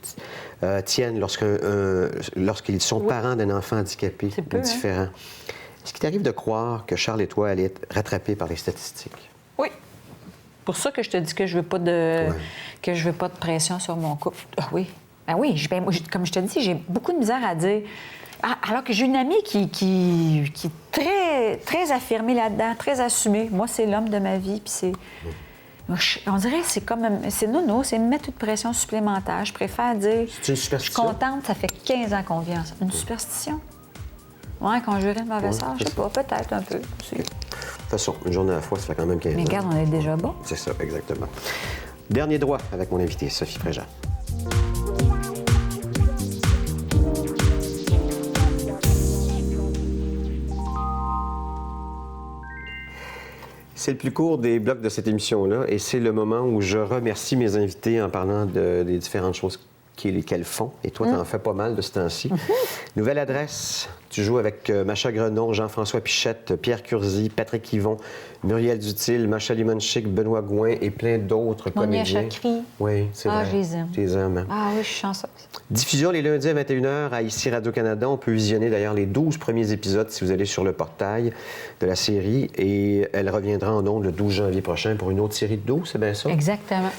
tiennent lorsqu'ils sont parents d'un enfant handicapé C'est peu, ou hein? différent. Est-ce qu'il t'arrive de croire que Charles et toi allez être rattrapés par les statistiques? Oui. Pour ça que je te dis que je veux pas de que je veux pas de pression sur mon couple. Ah oui. Ben oui, moi, comme je te dis, j'ai beaucoup de misère à dire. Ah, alors que j'ai une amie qui est très, très affirmée là-dedans, très assumée. Moi, c'est l'homme de ma vie, puis c'est... On dirait que c'est comme... C'est nono, c'est me mettre une pression supplémentaire. Je préfère dire... C'est une Je suis superstition? contente, ça fait 15 ans qu'on vit ensemble. Une superstition? Oui, conjurer le mauvais sort, je sais pas, peut-être un peu. De toute façon, une journée à la fois, ça fait quand même 15 Mais ans. regarde, on est déjà bon. C'est ça, exactement. Dernier droit avec mon invité, Sophie Préjean. C'est le plus court des blocs de cette émission-là et c'est le moment où je remercie mes invités en parlant des différentes choses qu'elles font. Et toi, tu en fais pas mal de ce temps-ci. Nouvelle Adresse, tu joues avec Macha Grenon, Jean-François Pichette, Pierre Curzi, Patrick Yvon, Muriel Dutil, Macha Limonchic, Benoît Gouin et plein d'autres Monia comédiens. Chakri. Oui, c'est Ah, vrai. je les aime. Tu les aimes, hein? Ah oui, je suis chanceuse. Diffusion les lundis à 21h à ici Radio-Canada. On peut visionner d'ailleurs les 12 premiers épisodes si vous allez sur le portail de la série. Et elle reviendra en ondes le 12 janvier prochain pour une autre série de 12, c'est bien ça? Exactement.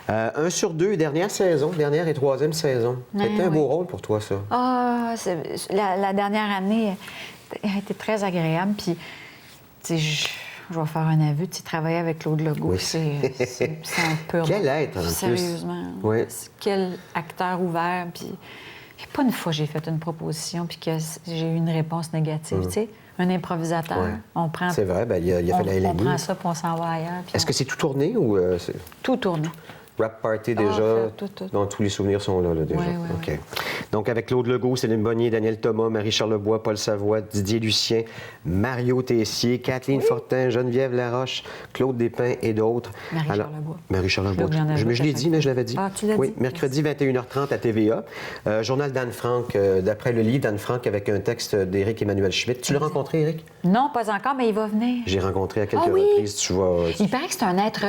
1 sur 2, dernière saison, dernière et troisième saison. C'était un beau rôle pour toi, ça. Ah, la dernière année a été très agréable. Puis, tu sais, je vais faire un aveu. Tu sais, travailler avec Claude Legault, Oui. c'est un pur... Quel être, en plus. Sérieusement. Oui. Quel acteur ouvert. Puis, pas une fois j'ai fait une proposition puis que j'ai eu une réponse négative. Tu sais, un improvisateur, Ouais. on prend... C'est vrai, ben, il a fait la on LNI. prend ça puis on s'en va ailleurs. puis Est-ce que c'est tout tourné ou... Tout tourné. Rap Party déjà. tout. Donc, tous les souvenirs sont là déjà. Ouais. OK. Donc, avec Claude Legault, Céline Bonnier, Daniel Thomas, Marie-Charles Lebois, Paul Savoie, Didier Lucien, Mario Tessier, Kathleen Fortin, Geneviève Laroche, Claude Despins et d'autres. Marie-Charles Lebois. Marie-Charles Lebois. Claude, il y en a Je d'autres l'ai à dit, chaque mais je l'avais dit. Ah, tu l'as oui, dit. mercredi 21h30 à TVA. Journal d'Anne Frank, d'après le livre d'Anne Frank avec un texte d'Éric Emmanuel Schmitt. Tu l'as rencontré, Éric? Non, pas encore, mais il va venir. J'ai rencontré à quelques Ah oui? reprises. Tu vas... Il paraît que c'est un être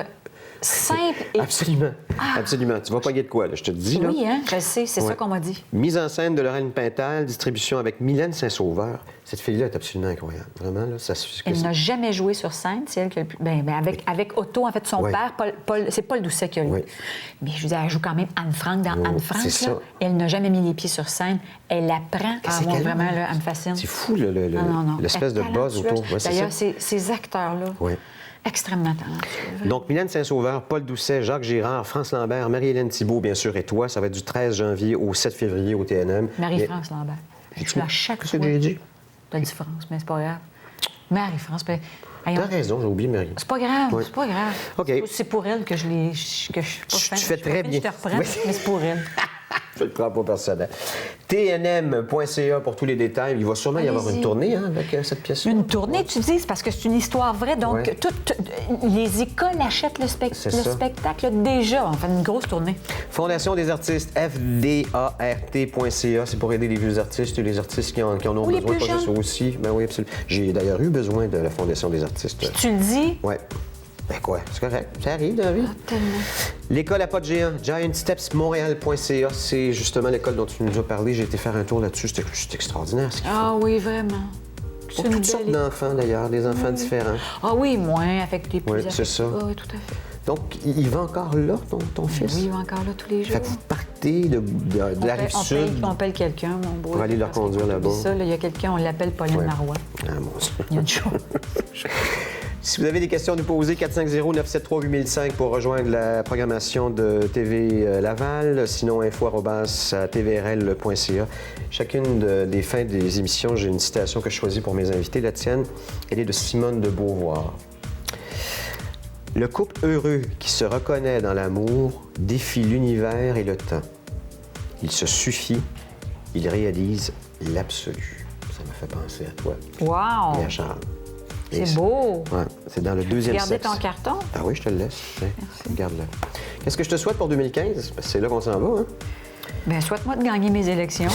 simple et... Absolument. Absolument. Tu vas pogner de quoi, là, je te le dis. Là. Oui, hein, je sais, c'est Ouais. ça qu'on m'a dit. Mise en scène de Lorraine Pintal, distribution avec Mylène Saint-Sauveur. Cette fille-là est absolument incroyable. Vraiment, là, ça suffit. Elle n'a jamais joué sur scène, c'est elle qui a le plus... avec Otto, en fait, son Ouais. père, c'est Paul Doucet qui a lu. Oui. Mais je veux dire, elle joue quand même Anne Frank dans Anne Frank. c'est ça. Là. Elle n'a jamais mis les pieds sur scène. Elle apprend. Qu'est-ce Moi, qu'elle a, vraiment, hein? là, elle me fascine. C'est fou, là, Non. l'espèce de Elle est buzz talentueuse. autour. Ouais, c'est D'ailleurs, ça. ces acteurs-là, Ouais. extrêmement talentueux. Donc, Mylène Saint-Sauveur, Paul Doucet, Jacques Girard, France Lambert, Marie-Hélène Thibault, bien sûr, et toi. Ça va être du 13 janvier au 7 février au TNM. Marie-France Lambert. Je suis à chaque fois. Qu'est-ce que j'ai dit? T'as dit France, mais c'est pas grave. Marie-France, ben... Hey, T'as raison, j'ai oublié Marie. c'est pas grave, Ouais. c'est pas grave. OK. C'est pour elle que je l'ai... Que je suis pas fan. Tu fais Je suis pas très fan, bien. Je te reprends, Oui. mais c'est pour elle. Je ne le prends pas personnel. TNM.ca pour tous les détails. Il va sûrement y avoir Allez-y. une tournée hein, avec cette pièce-là. Une tournée, tu dis, c'est parce que c'est une histoire vraie. Donc, Ouais. toutes les écoles achètent le C'est ça. spectacle déjà. On fait une grosse tournée. Fondation des artistes, FDART.ca. C'est pour aider les vieux artistes et les artistes qui en ont Ou les besoin. plus Pas juste jeunes. aussi. Ben oui, absolument. J'ai d'ailleurs eu besoin de la Fondation des artistes. Tu le dis, Ouais. Ben quoi, c'est correct. Ça arrive dans la vie. tellement. L'école à pas de géant, GiantStepsMontréal.ca. C'est justement l'école dont tu nous as parlé. J'ai été faire un tour là-dessus. C'est extraordinaire ce qu'ils font. Ah oui, vraiment. Pour C'est une toutes sortes belle- d'enfants, d'ailleurs, des enfants différents. Ah oui, moins affecté plus Oui, c'est affecté. ça. Ah oui, tout à fait. Donc, il va encore là, ton fils? Oui, il va encore là tous les jours. Fait que vous partez de la rive sud. On appelle quelqu'un, mon beau. Pour aller le parce que reconduire là-bas. ça, là, il y a quelqu'un, on l'appelle Pauline Ouais. Marois. Ah, mon Dieu. Il y a une chose. Si vous avez des questions à nous poser, 450-973-8005 pour rejoindre la programmation de TV Laval. Sinon, info@tvrl.ca. Chacune des fins des émissions, j'ai une citation que je choisis pour mes invités. La tienne, elle est de Simone de Beauvoir. Le couple heureux qui se reconnaît dans l'amour défie l'univers et le temps. Il se suffit, il réalise l'absolu. Ça me fait penser à toi Wow! et à Charles. Et C'est beau! Ouais, c'est dans le deuxième Regardez sexe. ton carton. Ah oui, je te le laisse. Tiens, regarde-le. Qu'est-ce que je te souhaite pour 2015? Parce que c'est là qu'on s'en va, hein? Bien, souhaite-moi de gagner mes élections.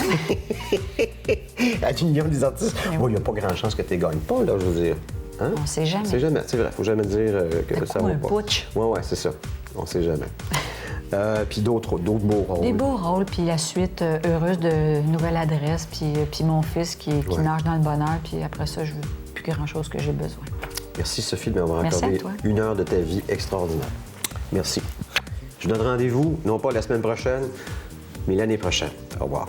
À l'Union des artistes, il n'y a pas grand chance que tu ne gagnes pas, là, je veux dire. Hein? On sait jamais. C'est jamais. C'est vrai, il ne faut jamais dire que T'as ça quoi, va un pas. putsch? Oui, c'est ça. On ne sait jamais. Puis d'autres beaux rôles. Des beaux rôles, puis la suite heureuse de Nouvelle Adresse, puis mon fils qui Ouais. nage dans le bonheur, puis après ça, je veux plus grand-chose que j'ai besoin. Merci, Sophie, de m'avoir Merci à accordé toi. 1 heure de ta vie extraordinaire. Merci. Je vous donne rendez-vous, non pas la semaine prochaine, mais l'année prochaine. Au revoir.